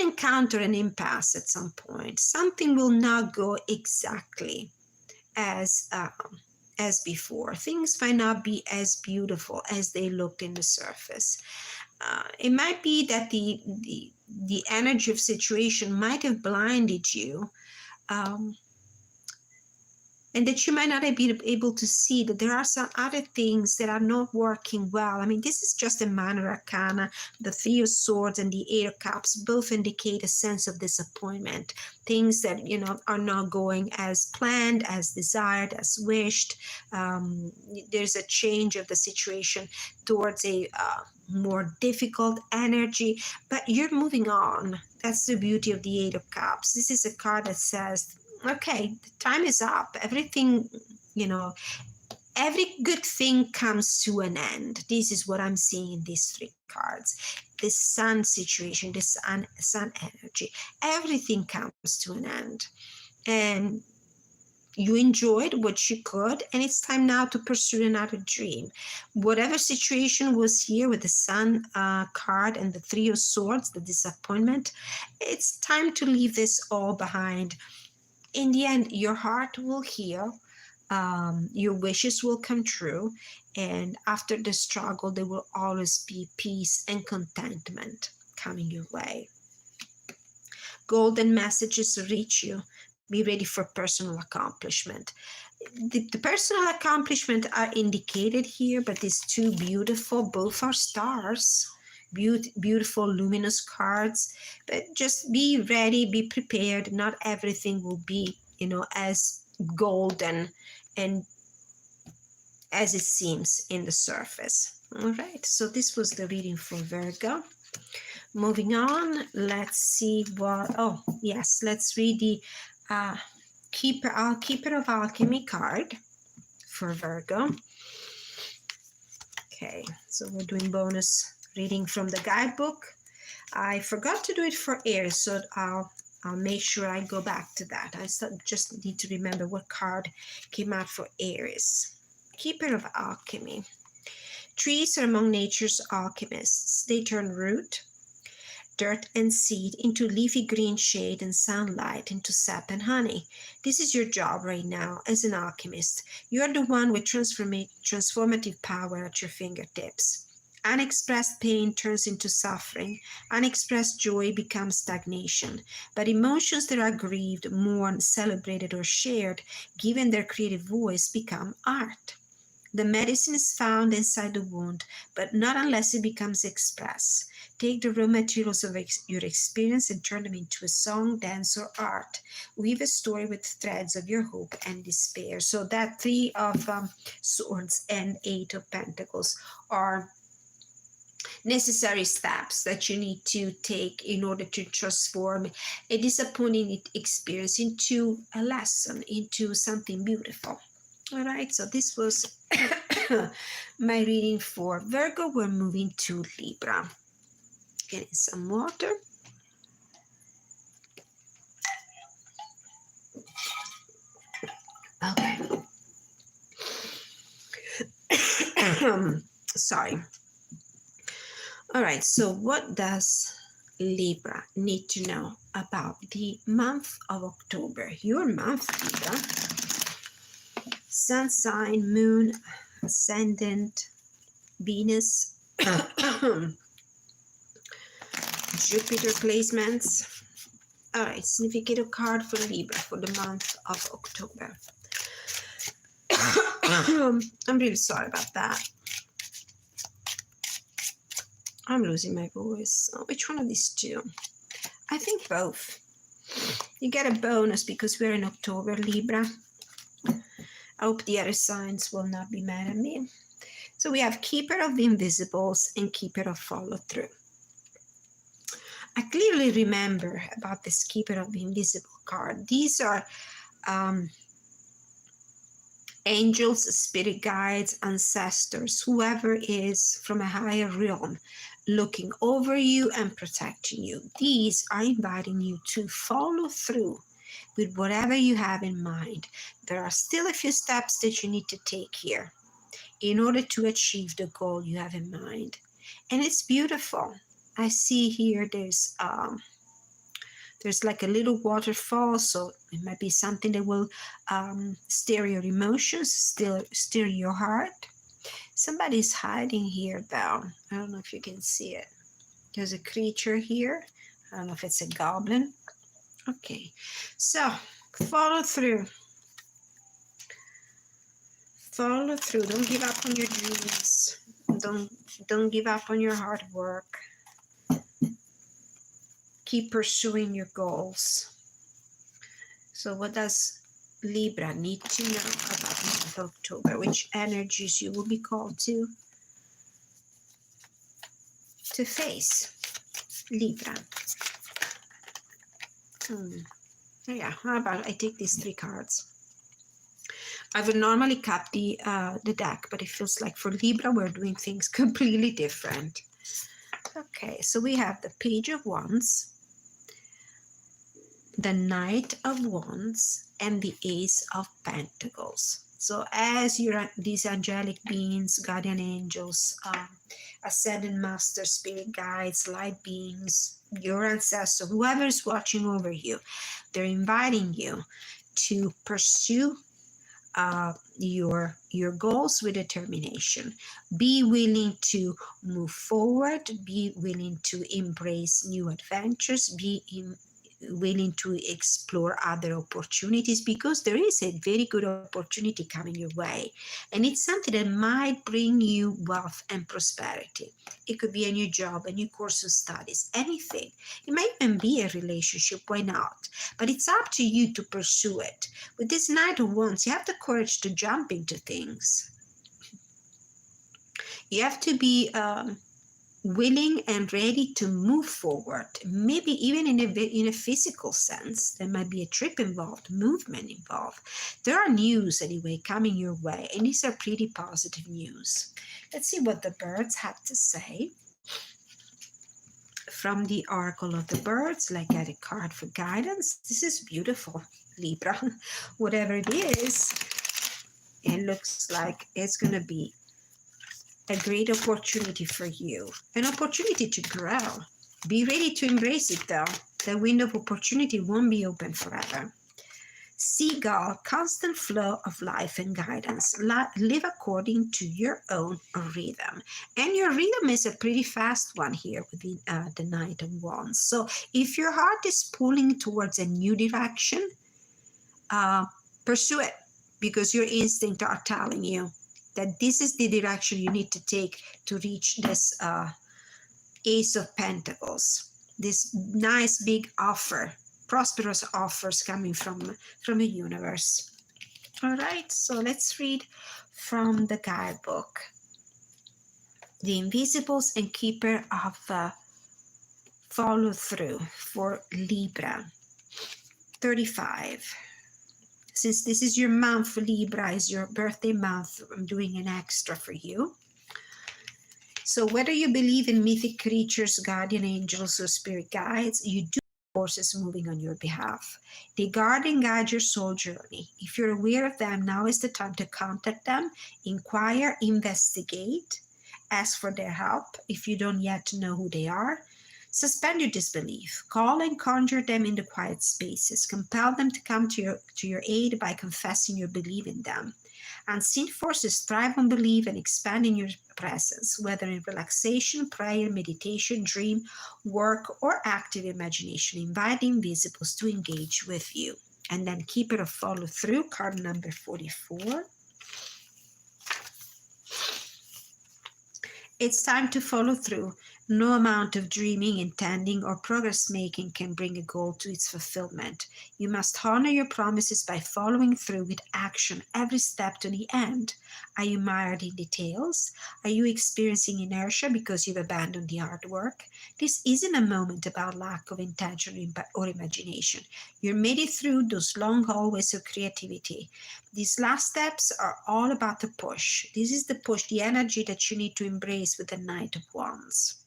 A: to encounter an impasse at some point. Something will not go exactly as before. Things might not be as beautiful as they looked in the surface. It might be that the energy of situation might have blinded you, and that you might not be able to see that there are some other things that are not working well. I mean, this is just a minor arcana. The 3 of swords and the 8 of cups both indicate a sense of disappointment. Things that, are not going as planned, as desired, as wished. There's a change of the situation towards a more difficult energy, but you're moving on. That's the beauty of the 8 of cups. This is a card that says, okay, the time is up. Everything, every good thing comes to an end. This is what I'm seeing in these 3 cards. This sun situation, this sun energy, everything comes to an end. And You enjoyed what you could, and it's time now to pursue another dream. Whatever situation was here with the Sun card and the Three of Swords, the disappointment, it's time to leave this all behind. In the end, your heart will heal, your wishes will come true, and after the struggle, there will always be peace and contentment coming your way. Golden messages reach you. Be ready for personal accomplishment. The personal accomplishment are indicated here, but these two beautiful, both are stars, beautiful luminous cards. But just be ready, be prepared. Not everything will be, as golden and as it seems in the surface. All right, so this was the reading for Virgo. Moving on, let's see what, oh yes, let's read the Keeper of Alchemy card for Virgo. Okay, so we're doing bonus reading from the guidebook. I forgot to do it for Aries, so I'll make sure I go back to that. I just need to remember what card came out for Aries. Keeper of Alchemy. Trees are among nature's alchemists. They turn root, dirt and seed into leafy green shade and sunlight, into sap and honey. This is your job right now as an alchemist. You are the one with transformative power at your fingertips. Unexpressed pain turns into suffering. Unexpressed joy becomes stagnation. But emotions that are grieved, mourned, celebrated, or shared, given their creative voice, become art. The medicine is found inside the wound, but not unless it becomes expressed. Take the raw materials of your experience and turn them into a song, dance, or art. Weave a story with threads of your hope and despair. So that Three of Swords and Eight of Pentacles are necessary steps that you need to take in order to transform a disappointing experience into a lesson, into something beautiful. All right, so this was my reading for Virgo. We're moving to Libra. Getting some water. Okay. Sorry. All right, so what does Libra need to know about the month of October? Your month, Libra. Sun sign, moon, ascendant, Venus, Jupiter placements. All right, significant card for Libra for the month of October. I'm really sorry about that. I'm losing my voice. Oh, which one of these two? I think both. You get a bonus because we're in October, Libra. I hope the other signs will not be mad at me. So we have Keeper of the Invisibles and Keeper of Follow Through. I clearly remember about this Keeper of the Invisible card. These are angels, spirit guides, ancestors, whoever is from a higher realm looking over you and protecting you. These are inviting you to follow through with whatever you have in mind. There are still a few steps that you need to take here in order to achieve the goal you have in mind. And it's beautiful. I see here there's like a little waterfall, so it might be something that will stir your emotions, stir your heart. Somebody's hiding here though. I don't know if you can see it. There's a creature here. I don't know if it's a goblin. Okay, so follow through. Follow through. Don't give up on your dreams. Don't give up on your hard work. Keep pursuing your goals. So what does Libra need to know about the month of October? Which energies you will be called to face? Libra. Yeah, how about I take these three cards? I would normally cut the deck, but it feels like for Libra we're doing things completely different. Okay, so we have the Page of Wands, the Knight of Wands, and the Ace of Pentacles. So as you're these angelic beings, guardian angels, ascended master, spirit guides, light beings, your ancestors, whoever is watching over you, they're inviting you to pursue your goals with determination. Be willing to move forward. Be willing to embrace new adventures. Willing to explore other opportunities, because there is a very good opportunity coming your way, and it's something that might bring you wealth and prosperity. It could be a new job, a new course of studies, anything. It might even be a relationship, why not? But it's up to you to pursue it. With this Knight of Wands, you have the courage to jump into things. You have to be willing and ready to move forward, maybe even in a physical sense. There might be a trip involved, movement involved. There are news anyway coming your way, and these are pretty positive news. Let's see what the birds have to say. From the Oracle of the Birds, like get a card for guidance. This is beautiful, Libra. Whatever it is, it looks like it's going to be a great opportunity for you, an opportunity to grow. Be ready to embrace it though. The window of opportunity won't be open forever. Seagull, constant flow of life and guidance. Live according to your own rhythm. And your rhythm is a pretty fast one here with the Knight of Wands. So if your heart is pulling towards a new direction, pursue it, because your instincts are telling you that this is the direction you need to take to reach this Ace of Pentacles, this nice big offer, prosperous offers coming from the universe. All right, so let's read from the guidebook. The Invisibles and Keeper of Follow Through for Libra. 35. Since this is your month for Libra, is your birthday month, I'm doing an extra for you. So whether you believe in mythic creatures, guardian angels, or spirit guides, you do have forces moving on your behalf. They guard and guide your soul journey. If you're aware of them, now is the time to contact them, inquire, investigate, ask for their help if you don't yet know who they are. Suspend your disbelief. Call and conjure them into quiet spaces. Compel them to come to your aid by confessing your belief in them. Unseen forces thrive on belief and expand in your presence, whether in relaxation, prayer, meditation, dream, work, or active imagination. Invite the invisibles to engage with you. And then Keeper of Follow Through, card number 44. It's time to follow through. No amount of dreaming, intending, or progress making can bring a goal to its fulfillment. You must honor your promises by following through with action every step to the end. Are you mired in details? Are you experiencing inertia because you've abandoned the hard work? This isn't a moment about lack of intention or imagination. You made it through those long hallways of creativity. These last steps are all about the push. This is the push, the energy that you need to embrace with the Knight of Wands.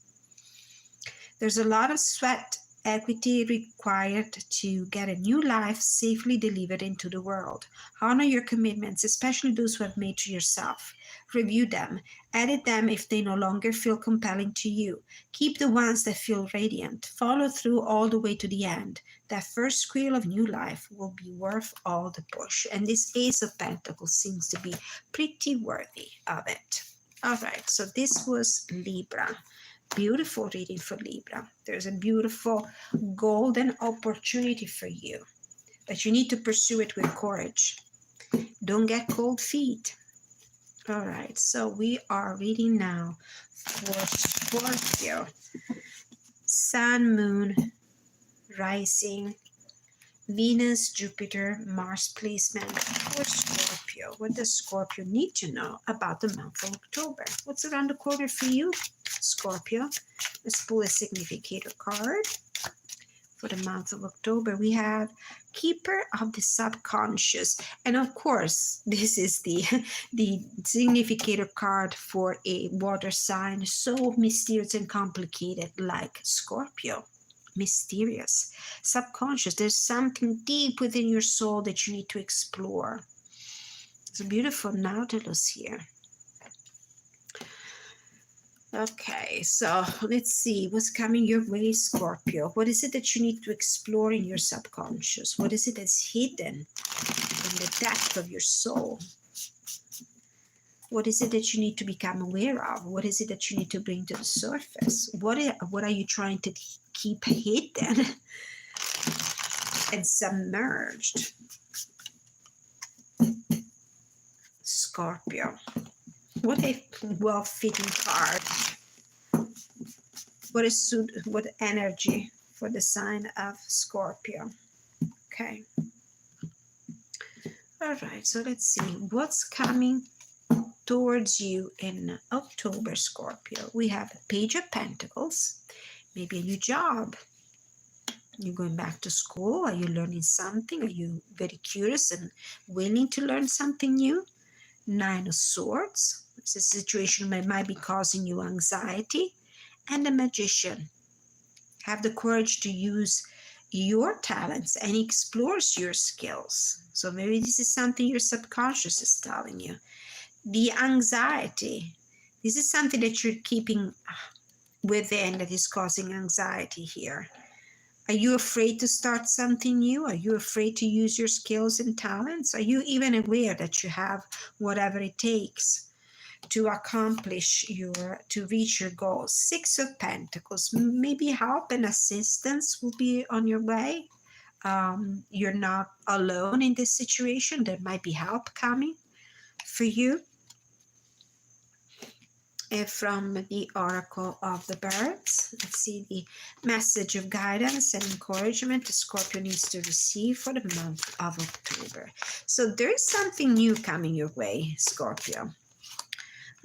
A: There's a lot of sweat equity required to get a new life safely delivered into the world. Honor your commitments, especially those who have made to yourself. Review them, edit them if they no longer feel compelling to you. Keep the ones that feel radiant. Follow through all the way to the end. That first squeal of new life will be worth all the push. And this Ace of Pentacles seems to be pretty worthy of it. All right, so this was Libra. Beautiful reading for Libra. There's a beautiful golden opportunity for you, but you need to pursue it with courage. Don't get cold feet. All right, so we are reading now for Scorpio. Sun, Moon, Rising, Venus, Jupiter, Mars placement for Scorpio. What does Scorpio need to know about the month of October? What's around the corner for you, Scorpio? Let's pull a significator card. For the month of October, we have Keeper of the Subconscious. And of course, this is the significator card for a water sign so mysterious and complicated like Scorpio. mysterious, subconscious. There's something deep within your soul that you need to explore. It's a beautiful Nautilus here. Okay, so let's see what's coming your way, Scorpio. What is it that you need to explore in your subconscious? What is it that's hidden in the depth of your soul? What is it that you need to become aware of? What is it that you need to bring to the surface? What are you trying to keep hidden and submerged? Scorpio. What a well-fitting card. What energy for the sign of Scorpio. Okay. All right, so let's see what's coming towards you in October, Scorpio. We have a Page of Pentacles, maybe a new job. You're going back to school. Are you learning something? Are you very curious and willing to learn something new? Nine of Swords. It's a situation that might be causing you anxiety. And the Magician. Have the courage to use your talents and explores your skills. So maybe this is something your subconscious is telling you. The anxiety. This is something that you're keeping within that is causing anxiety here. Are you afraid to start something new? Are you afraid to use your skills and talents? Are you even aware that you have whatever it takes to accomplish to reach your goals? Six of Pentacles. Maybe help and assistance will be on your way. You're not alone in this situation. There might be help coming for you. From the Oracle of the Birds. Let's see the message of guidance and encouragement the Scorpio needs to receive for the month of October. So there is something new coming your way, Scorpio.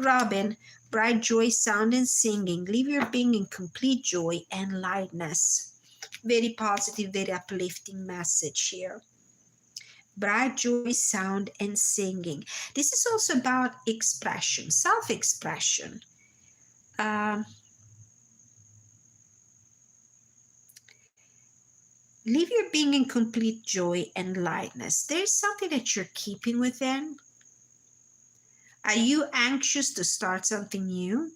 A: Robin, bright joy, sound and singing. Leave your being in complete joy and lightness. Very positive, very uplifting message here. Bright joy, sound, and singing. This is also about expression, self-expression. Leave your being in complete joy and lightness. There's something that you're keeping within. Are you anxious to start something new?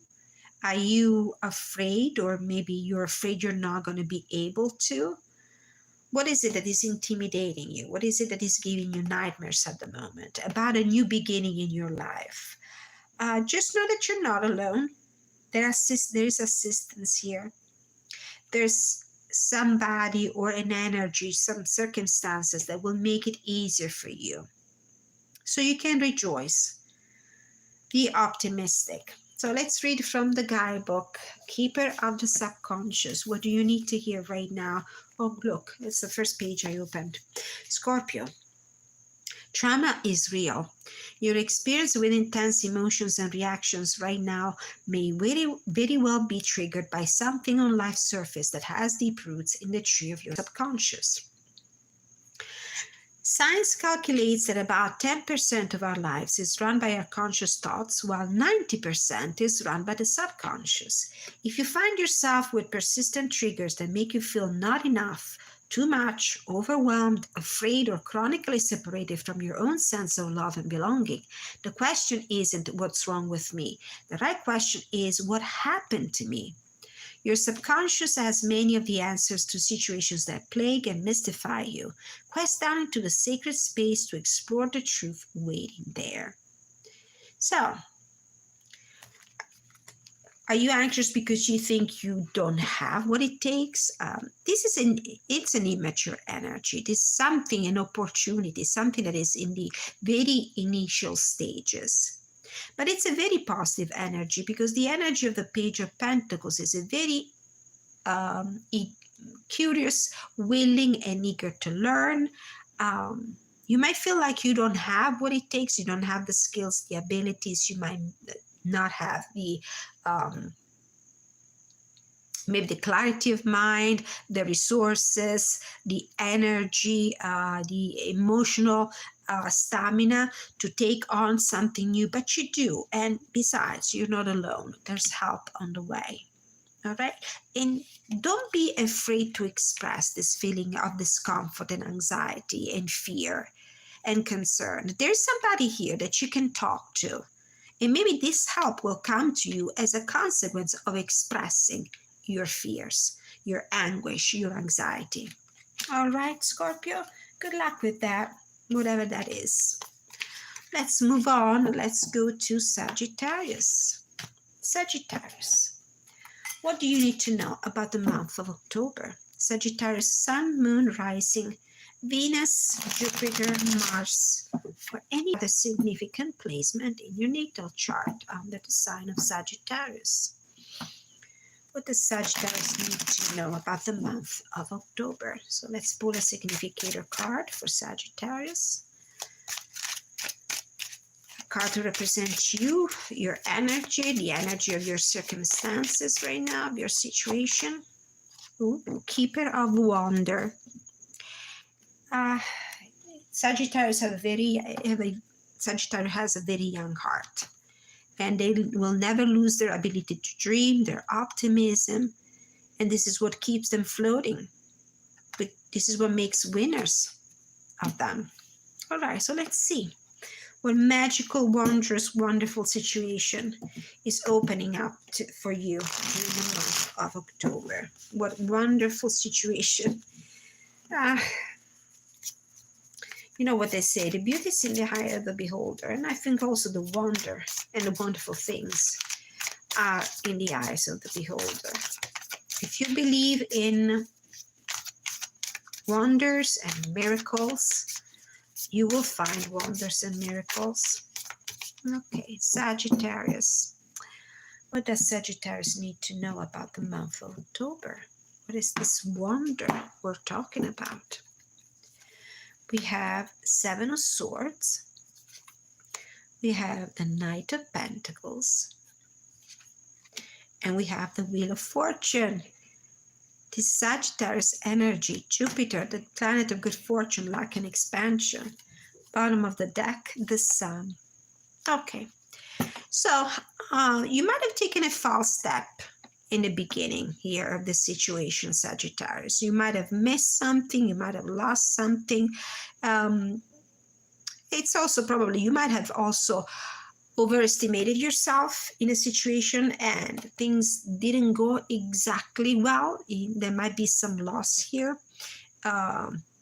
A: Are you afraid, or maybe you're afraid you're not going to be able to? What is it that is intimidating you? What is it that is giving you nightmares at the moment about a new beginning in your life? Just know that you're not alone. There is assistance here. There's somebody or an energy, some circumstances that will make it easier for you. So you can rejoice. Be optimistic. So let's read from the guidebook, Keeper of the Subconscious. What do you need to hear right now? Oh, look, it's the first page I opened. Scorpio, trauma is real. Your experience with intense emotions and reactions right now may very, very well be triggered by something on life's surface that has deep roots in the tree of your subconscious. Science calculates that about 10% of our lives is run by our conscious thoughts, while 90% is run by the subconscious. If you find yourself with persistent triggers that make you feel not enough, too much, overwhelmed, afraid, or chronically separated from your own sense of love and belonging, the question isn't what's wrong with me. The right question is what happened to me. Your subconscious has many of the answers to situations that plague and mystify you. Quest down into the sacred space to explore the truth waiting there. So, are you anxious because you think you don't have what it takes? It's an immature energy. It is something, an opportunity, something that is in the very initial stages. But it's a very positive energy, because the energy of the Page of Pentacles is a very curious, willing, and eager to learn. You might feel like you don't have what it takes. You don't have the skills, the abilities. You might not have the maybe the clarity of mind, the resources, the energy, the emotional stamina to take on something new, but you do. And besides, you're not alone. There's help on the way. All right. And don't be afraid to express this feeling of discomfort and anxiety and fear and concern. There's somebody here that you can talk to. And maybe this help will come to you as a consequence of expressing your fears, your anguish, your anxiety. All right, Scorpio, good luck with that, whatever that is. Let's move on. Let's go to Sagittarius. Sagittarius. What do you need to know about the month of October? Sagittarius, Sun, Moon, Rising, Venus, Jupiter, Mars, or any other significant placement in your natal chart under the sign of Sagittarius. What does Sagittarius need to know about the month of October? So let's pull a significator card for Sagittarius. Card to represent you, your energy, the energy of your circumstances right now, of your situation. Ooh, Keeper of Wonder. Sagittarius Sagittarius has a very young heart, and they will never lose their ability to dream, their optimism, and this is what keeps them floating. But this is what makes winners of them. All right, so let's see. What magical, wondrous, wonderful situation is opening up for you during the month of October? What wonderful situation. You know what they say, the beauty is in the eye of the beholder. And I think also the wonder and the wonderful things are in the eyes of the beholder. If you believe in wonders and miracles, you will find wonders and miracles. Okay, Sagittarius. What does Sagittarius need to know about the month of October? What is this wonder we're talking about? We have Seven of Swords. We have the Knight of Pentacles. And we have the Wheel of Fortune. This Sagittarius energy, Jupiter, the planet of good fortune, luck and expansion. Bottom of the deck, the Sun. Okay, so you might have taken a false step in the beginning here of the situation, Sagittarius. You might have missed something, you might have lost something. It's also probably, you might have also overestimated yourself in a situation and things didn't go exactly well. There might be some loss here.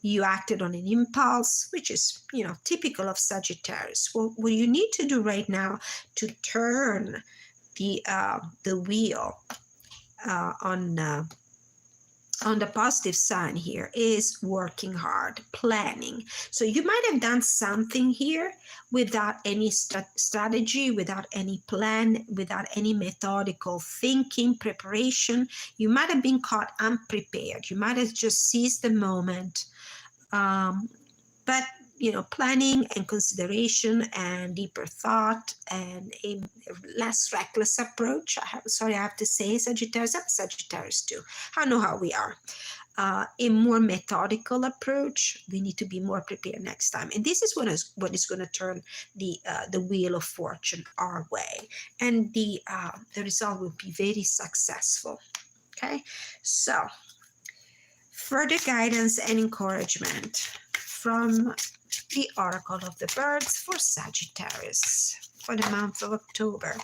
A: You acted on an impulse, which is, typical of Sagittarius. Well, what you need to do right now to turn the wheel on the positive side here is working hard, planning. So you might have done something here without any strategy, without any plan, without any methodical thinking, preparation. You might have been caught unprepared. You might have just seized the moment. But planning and consideration and deeper thought and a less reckless approach. I have to say, Sagittarius, I'm Sagittarius too. I know how we are. A more methodical approach. We need to be more prepared next time. And this is what is going to turn the wheel of fortune our way. And the result will be very successful. Okay, so further guidance and encouragement from the Oracle of the Birds for Sagittarius for the month of October.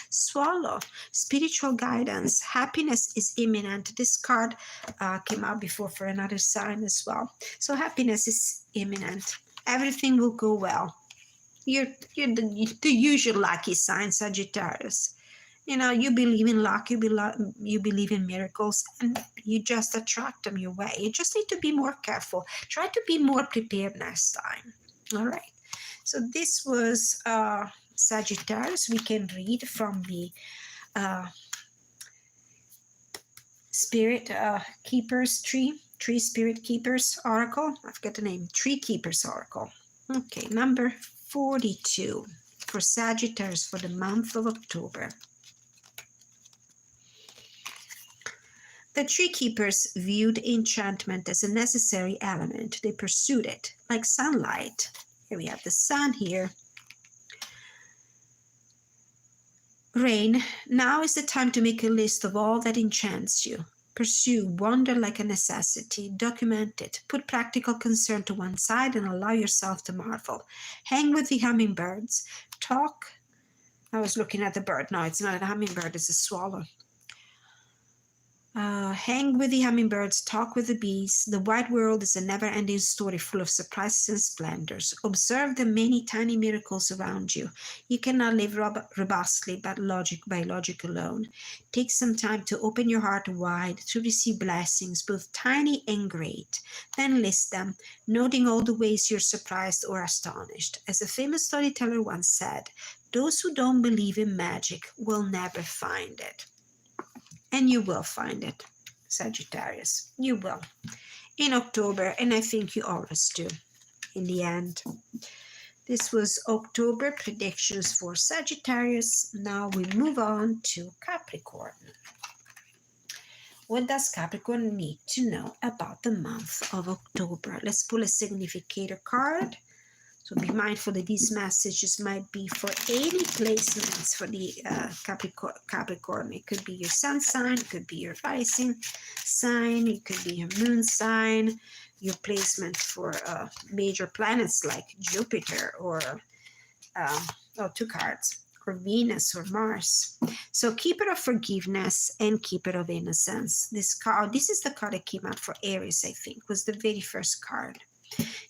A: Swallow, spiritual guidance, happiness is imminent. This card came out before for another sign as well. So happiness is imminent. Everything will go well. You're the usual lucky sign, Sagittarius. You believe in luck, you believe in miracles, and you just attract them your way. You just need to be more careful. Try to be more prepared next time. All right. So this was Sagittarius. We can read from the Spirit Keepers Tree Spirit Keepers Oracle. I forget the name. Tree Keepers Oracle. Okay, number 42 for Sagittarius for the month of October. The tree keepers viewed enchantment as a necessary element. They pursued it like sunlight. Here we have the sun here. Rain, now is the time to make a list of all that enchants you. Pursue wonder like a necessity. Document it. Put practical concern to one side and allow yourself to marvel. Hang with the hummingbirds. Talk. I was looking at the bird. No, it's not a hummingbird, it's a swallow. Hang with the hummingbirds, talk with the bees. The wide world is a never-ending story full of surprises and splendors. Observe the many tiny miracles around you. You cannot live robustly by logic alone. Take some time to open your heart wide to receive blessings, both tiny and great. Then list them, noting all the ways you're surprised or astonished. As a famous storyteller once said, those who don't believe in magic will never find it. And you will find it, Sagittarius. You will. In October, and I think you always do, in the end. This was October predictions for Sagittarius. Now we move on to Capricorn. What does Capricorn need to know about the month of October? Let's pull a significator card. So be mindful that these messages might be for any placements for the Capricorn. It could be your sun sign, it could be your rising sign, it could be your moon sign, your placement for major planets like Jupiter or two cards, or Venus or Mars. So Keeper of Forgiveness and Keeper of Innocence. This is the card that came out for Aries, I think, was the very first card.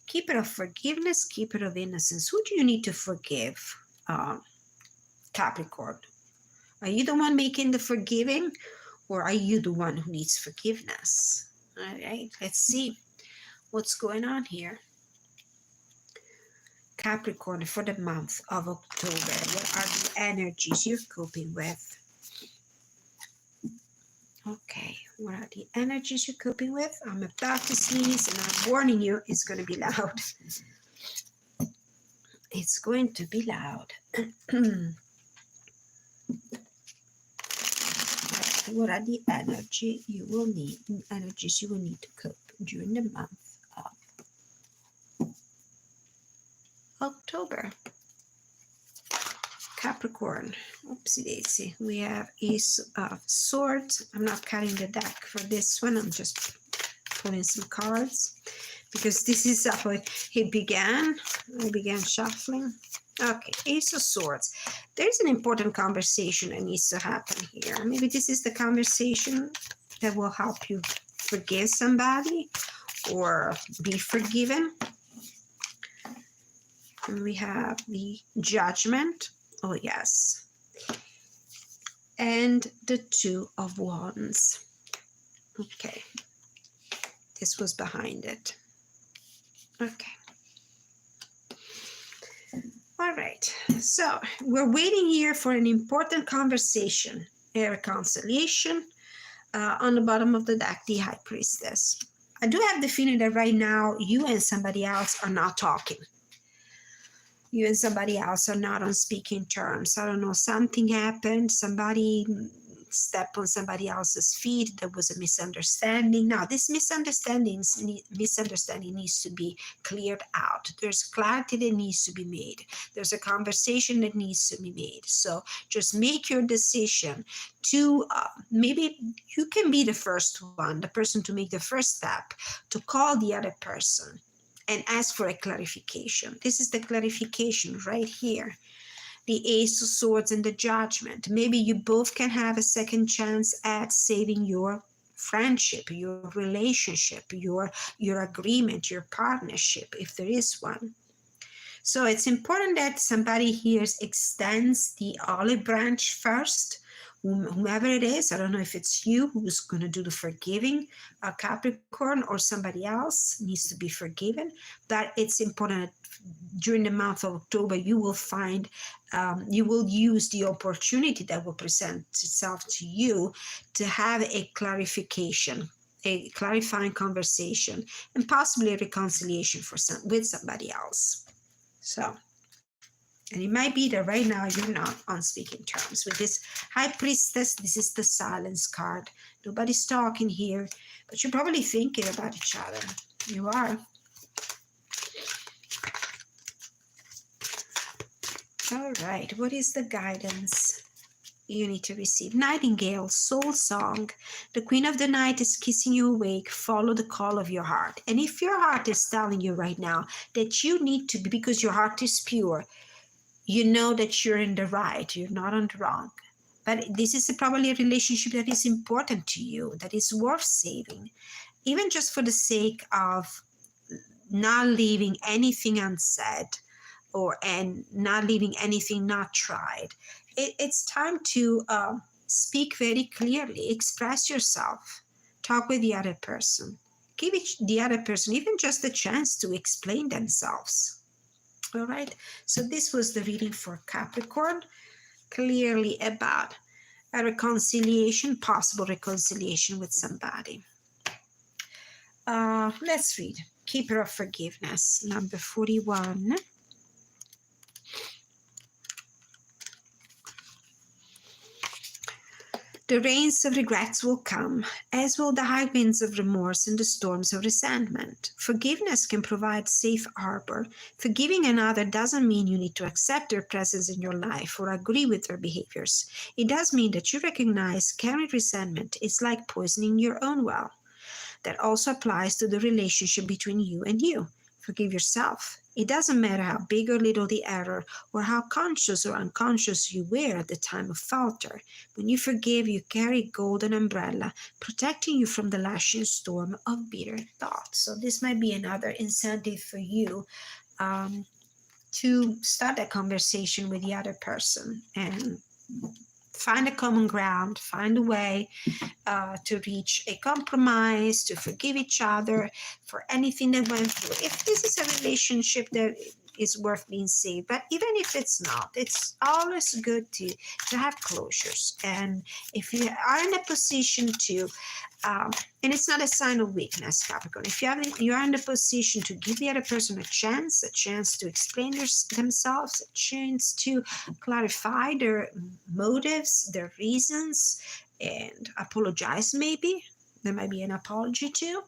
A: Keeper of Forgiveness, Keeper of Innocence. Who do you need to forgive, Capricorn? Are you the one making the forgiving, or are you the one who needs forgiveness? All right, let's see what's going on here. Capricorn, for the month of October, what are the energies you're coping with? Okay, what are the energies you're coping with? I'm about to sneeze and I'm warning you, it's going to be loud. It's going to be loud. What are the energies you will need to cope during the month of October? Capricorn, oopsie daisy. We have Ace of Swords. I'm not cutting the deck for this one. I'm just pulling some cards because this is how it began. I began shuffling. Okay, Ace of Swords. There's an important conversation that needs to happen here. Maybe this is the conversation that will help you forgive somebody or be forgiven. And we have the Judgment. Oh, yes. And the Two of Wands. Okay. This was behind it. Okay. All right. So we're waiting here for an important conversation, a reconciliation. On the bottom of the deck, the High Priestess. I do have the feeling that right now you and somebody else are not talking. You and somebody else are not on speaking terms. I don't know, something happened, somebody stepped on somebody else's feet, there was a misunderstanding. Now, this misunderstanding needs to be cleared out. There's clarity that needs to be made. There's a conversation that needs to be made. So just make your decision to, maybe you can be the first one, the person to make the first step, to call the other person and ask for a clarification. This is the clarification right here. The Ace of Swords and the Judgment. Maybe you both can have a second chance at saving your friendship, your relationship, your agreement, your partnership, if there is one. So it's important that somebody here extends the olive branch first, whomever it is. I don't know if it's you who's going to do the forgiving, Capricorn, or somebody else needs to be forgiven. But it's important that during the month of October, you will find, you will use the opportunity that will present itself to you to have a clarification, a clarifying conversation, and possibly a reconciliation with somebody else. So, and it might be that right now you're not on speaking terms. With this High Priestess, this is the silence card. Nobody's talking here, but you're probably thinking about each other. You are. All right, what is the guidance you need to receive. Nightingale, soul song. The queen of the night is kissing you awake. Follow the call of your heart. And if your heart is telling you right now that you need to be, because your heart is pure, you know that you're in the right, you're not on the wrong. But this is probably a relationship that is important to you, that is worth saving, even just for the sake of not leaving anything unsaid, and not leaving anything not tried. It's time to speak very clearly, express yourself, talk with the other person, give the other person even just a chance to explain themselves. All right, so this was the reading for Capricorn, clearly about a reconciliation, possible reconciliation with somebody. Let's read Keeper of Forgiveness, number 41. The rains of regrets will come, as will the high winds of remorse and the storms of resentment. Forgiveness can provide safe harbor. Forgiving another doesn't mean you need to accept their presence in your life or agree with their behaviors. It does mean that you recognize carrying resentment is like poisoning your own well. That also applies to the relationship between you and you. Forgive yourself. It doesn't matter how big or little the error, or how conscious or unconscious you were at the time of falter. When you forgive, you carry a golden umbrella, protecting you from the lashing storm of bitter thoughts. So this might be another incentive for you to start a conversation with the other person and find a common ground, find a way to reach a compromise, to forgive each other for anything that went through. If this is a relationship that is worth being saved, but even if it's not, it's always good to have closures. And if you are in a position to, and it's not a sign of weakness, Capricorn, if you are in a position to give the other person a chance to explain themselves, a chance to clarify their motives, their reasons, and apologize, maybe there might be an apology too,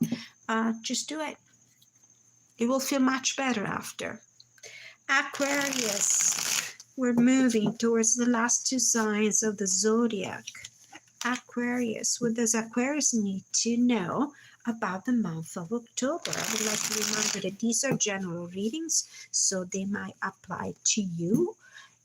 A: just do it. You will feel much better after. Aquarius, we're moving towards the last two signs of the zodiac. Aquarius, what does Aquarius need to know about the month of October? I would like to remind you that these are general readings, so they might apply to you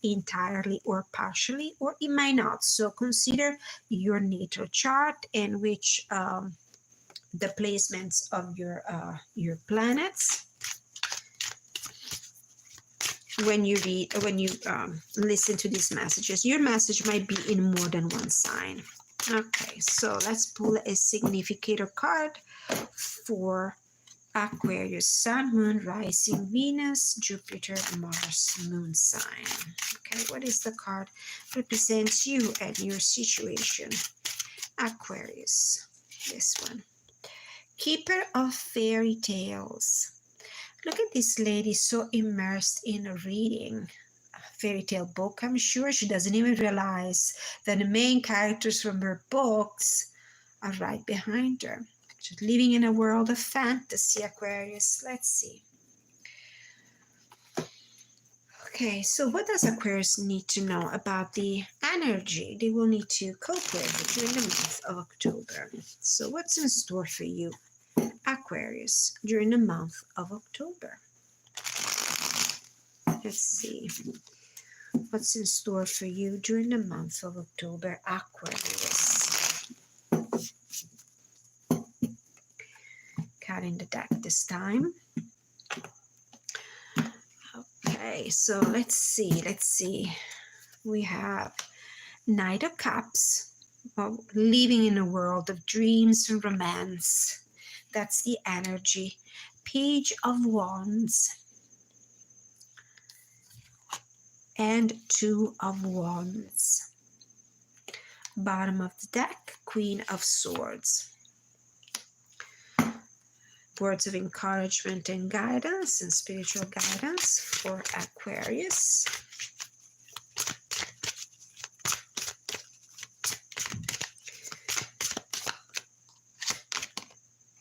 A: entirely or partially, or it might not. So consider your natal chart and which the placements of your planets when you listen to these messages. Your message might be in more than one sign. Okay, so let's pull a significator card for Aquarius: Sun, Moon, Rising, Venus, Jupiter, Mars, Moon sign. Okay, what is the card represents you and your situation? Aquarius, this one. Keeper of Fairy Tales. Look at this lady, so immersed in reading a fairy tale book. I'm sure she doesn't even realize that the main characters from her books are right behind her. She's living in a world of fantasy, Aquarius. Let's see. Okay, so what does Aquarius need to know about the energy they will need to cope with during the month of October? So what's in store for you, Aquarius, during the month of October? Let's see. What's in store for you during the month of October, Aquarius? Cutting the deck this time. Okay, so let's see. We have Knight of Cups, living in a world of dreams and romance. That's the energy. Page of Wands and Two of Wands. Bottom of the deck, Queen of Swords. Words of encouragement and guidance and spiritual guidance for Aquarius.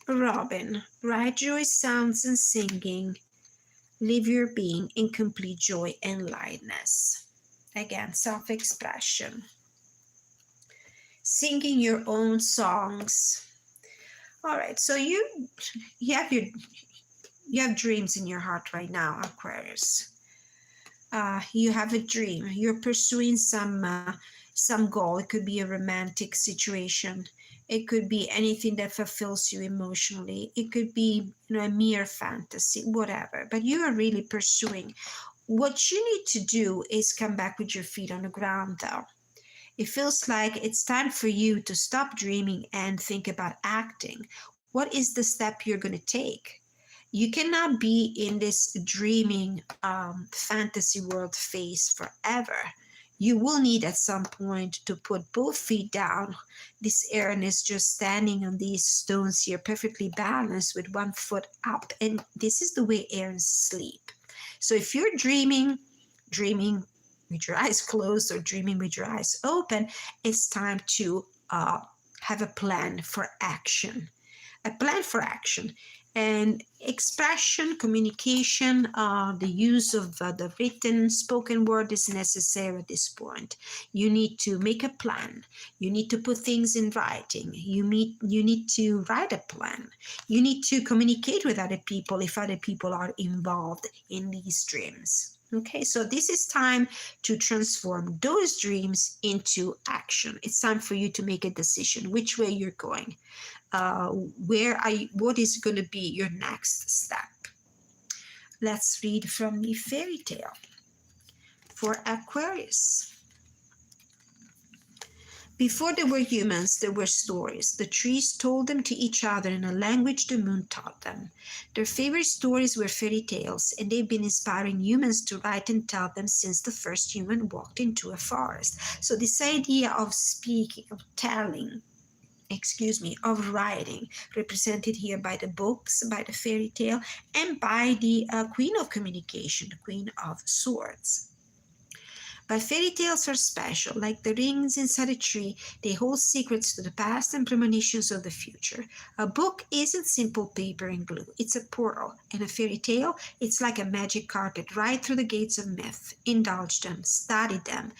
A: Robin, bright joy sounds and singing. Live your being in complete joy and lightness. Again, self-expression. singing your own songs. All right, so you have dreams in your heart right now, Aquarius. You have a dream. You're pursuing some goal. It could be a romantic situation. It could be anything that fulfills you emotionally. It could be, a mere fantasy, whatever. But you are really pursuing. What you need to do is come back with your feet on the ground, though. It feels like it's time for you to stop dreaming and think about acting. What is the step you're going to take? You cannot be in this dreaming fantasy world phase forever. You will need at some point to put both feet down. This Aaron is just standing on these stones here, perfectly balanced with one foot up. And this is the way Aarons sleep. So if you're dreaming with your eyes closed or dreaming with your eyes open, it's time to have a plan for action. A plan for action. And expression, communication, the use of the written, spoken word is necessary at this point. You need to make a plan. You need to put things in writing. You need to write a plan. You need to communicate with other people if other people are involved in these dreams. Okay, so this is time to transform those dreams into action. It's time for you to make a decision which way you're going. What is going to be your next step? Let's read from the fairy tale for Aquarius. Before there were humans, there were stories. The trees told them to each other in a language the moon taught them. Their favorite stories were fairy tales, and they've been inspiring humans to write and tell them since the first human walked into a forest. So this idea of speaking, of telling, of writing, represented here by the books, by the fairy tale, and by the Queen of Communication, the Queen of Swords. But fairy tales are special. Like the rings inside a tree, they hold secrets to the past and premonitions of the future. A book isn't simple paper and glue. It's a portal. And a fairy tale, it's like a magic carpet right through the gates of myth. Indulge them, study them,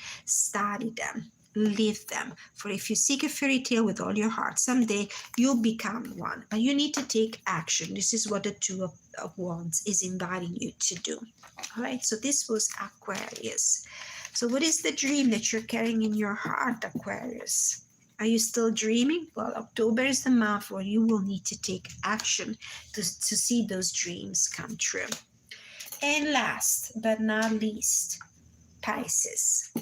A: live them. For if you seek a fairy tale with all your heart, someday you'll become one. But you need to take action. This is what the Two of Wands is inviting you to do. All right, so this was Aquarius. So what is the dream that you're carrying in your heart, Aquarius? Are you still dreaming? Well, October is the month where you will need to take action to see those dreams come true. And last but not least, Pisces.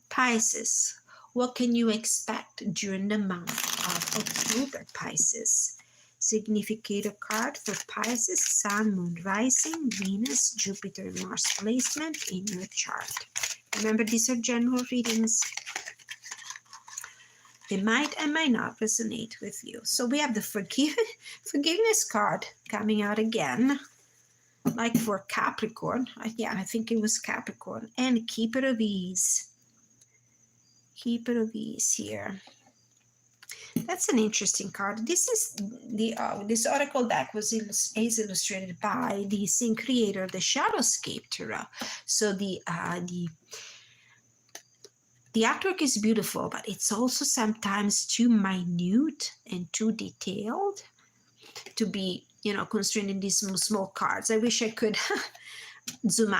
A: Pisces, what can you expect during the month of October, Pisces? Significator card for Pisces: Sun, Moon, Rising, Venus, Jupiter, Mars placement in your chart. Remember, these are general readings. They might and might not resonate with you. So we have the forgiveness card coming out again, like for Capricorn. Yeah, I think it was Capricorn. And Keeper of Ease. Keeper of Ease here. That's an interesting card. This is this oracle deck is illustrated by the same creator of the Shadowscape Tarot. So the artwork is beautiful, but it's also sometimes too minute and too detailed to be, constrained in these small cards. I wish I could zoom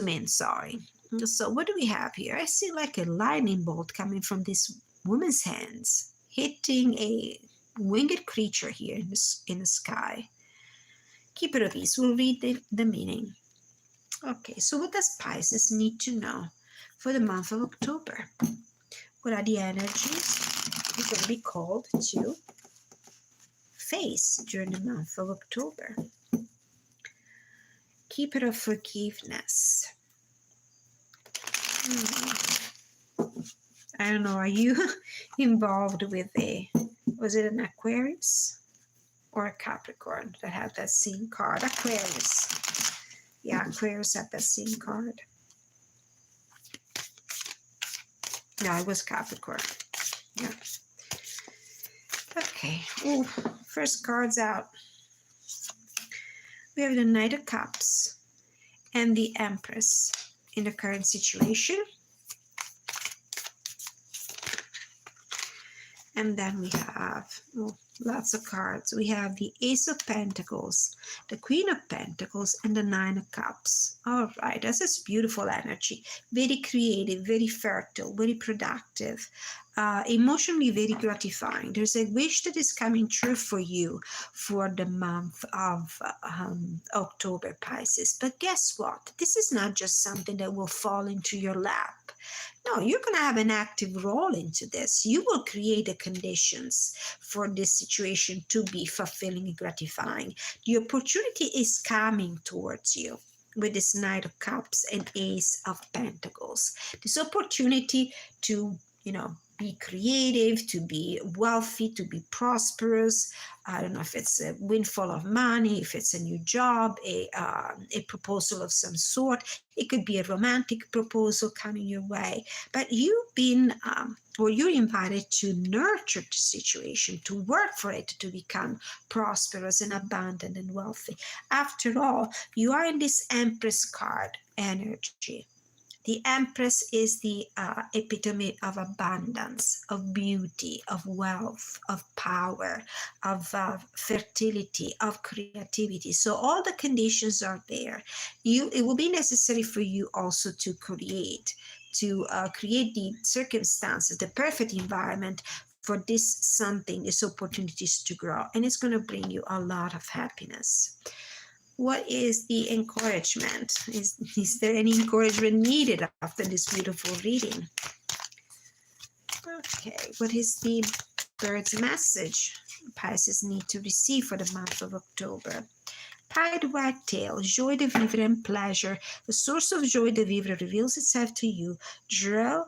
A: in, sorry. So what do we have here? I see like a lightning bolt coming from this woman's hands, hitting a winged creature here in the sky. Keeper of Ease. We'll read the meaning. Okay, so what does Pisces need to know for the month of October? What are the energies you're going to be called to face during the month of October? Keeper of Forgiveness. I don't know, are you involved with was it an Aquarius or a Capricorn that had that same card? Aquarius. Yeah, Aquarius had that same card. No, it was Capricorn. Yeah. Okay. Ooh, first card's out. We have the Knight of Cups and the Empress in the current situation. And then we have lots of cards. We have the Ace of Pentacles, the Queen of Pentacles, and the Nine of Cups. All right, that's this beautiful energy. Very creative, very fertile, very productive, emotionally very gratifying. There's a wish that is coming true for you for the month of October, Pisces. But guess what? This is not just something that will fall into your lap. No, you're going to have an active role into this. You will create the conditions for this situation to be fulfilling and gratifying. The opportunity is coming towards you with this Knight of Cups and Ace of Pentacles. This opportunity to, be creative, to be wealthy, to be prosperous. I don't know if it's a windfall of money, if it's a new job, a proposal of some sort. It could be a romantic proposal coming your way. But you've been, or you're invited to nurture the situation, to work for it to become prosperous and abundant and wealthy. After all, you are in this Empress card energy. The Empress is the epitome of abundance, of beauty, of wealth, of power, of fertility, of creativity. So all the conditions are there. It will be necessary for you also to create the circumstances, the perfect environment for these opportunities to grow. And it's going to bring you a lot of happiness. What is the encouragement? Is there any encouragement needed after this beautiful reading? Okay, what is the bird's message Pisces need to receive for the month of October? Pied wagtail, joie de vivre and pleasure. The source of joie de vivre reveals itself to you. Draw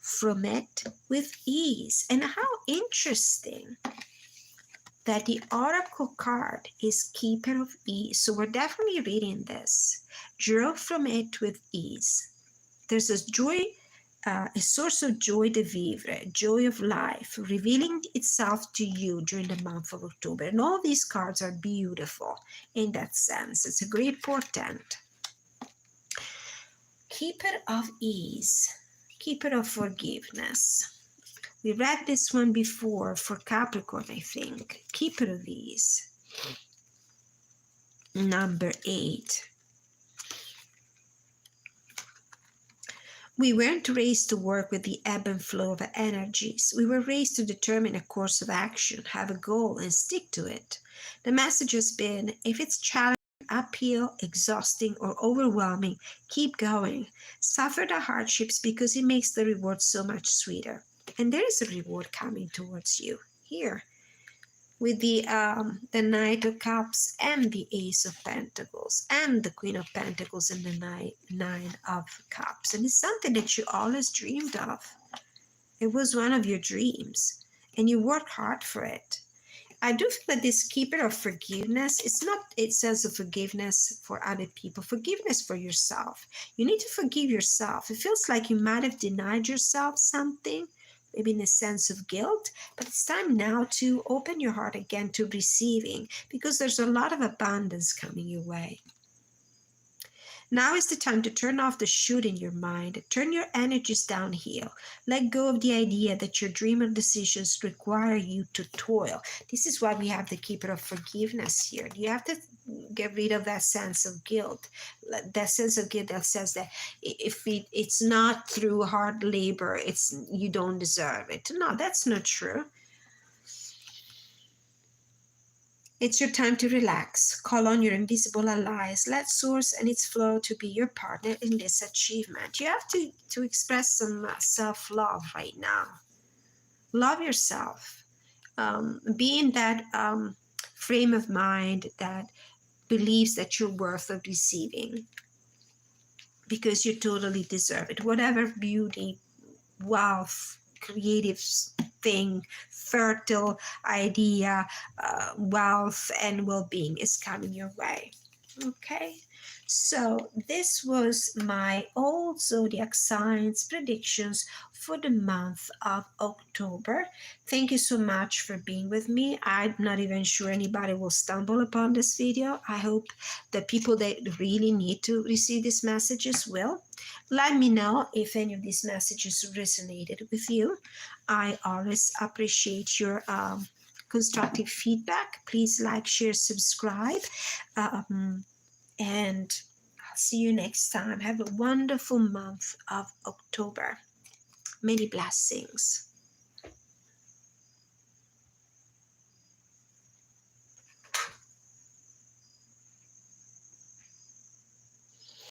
A: from it with ease. And how interesting that the oracle card is keeper of ease. So we're definitely reading this. Draw from it with ease. There's a joy, a source of joy de vivre, joy of life, revealing itself to you during the month of October. And all these cards are beautiful in that sense. It's a great portent. Keeper of ease, keeper of forgiveness. We read this one before for Capricorn, I think. Keeper of ease. Number 8. We weren't raised to work with the ebb and flow of energies. We were raised to determine a course of action, have a goal, and stick to it. The message has been, if it's challenging, uphill, exhausting, or overwhelming, keep going. Suffer the hardships because it makes the reward so much sweeter. And there is a reward coming towards you here with the Knight of Cups and the Ace of Pentacles and the Queen of Pentacles and the Nine of Cups. And it's something that you always dreamed of. It was one of your dreams and you worked hard for it. I do feel that this keeper of forgiveness, it's not, it says of forgiveness for other people, forgiveness for yourself. You need to forgive yourself. It feels like you might have denied yourself something, maybe in a sense of guilt, but it's time now to open your heart again to receiving, because there's a lot of abundance coming your way. Now is the time to turn off the shoot in your mind, turn your energies downhill, let go of the idea that your dream or decisions require you to toil. This is why we have the keeper of forgiveness here. You have to get rid of that sense of guilt, that sense of guilt that says that if it's not through hard labor, you don't deserve it. No, that's not true. It's your time to relax. Call on your invisible allies. Let source and its flow to be your partner in this achievement. You have to express some self-love right now. Love yourself. Be in that frame of mind that believes that you're worth of receiving, because you totally deserve it. Whatever beauty, wealth, creative thing, fertile idea, wealth and well-being is coming your way. Okay, So this was my old zodiac signs predictions for the month of October. Thank you so much for being with me. I'm not even sure anybody will stumble upon this video. I hope the people that really need to receive these messages will. Let me know if any of these messages resonated with you. I always appreciate your constructive feedback. Please like, share, subscribe. And I'll see you next time. Have a wonderful month of October. Many blessings.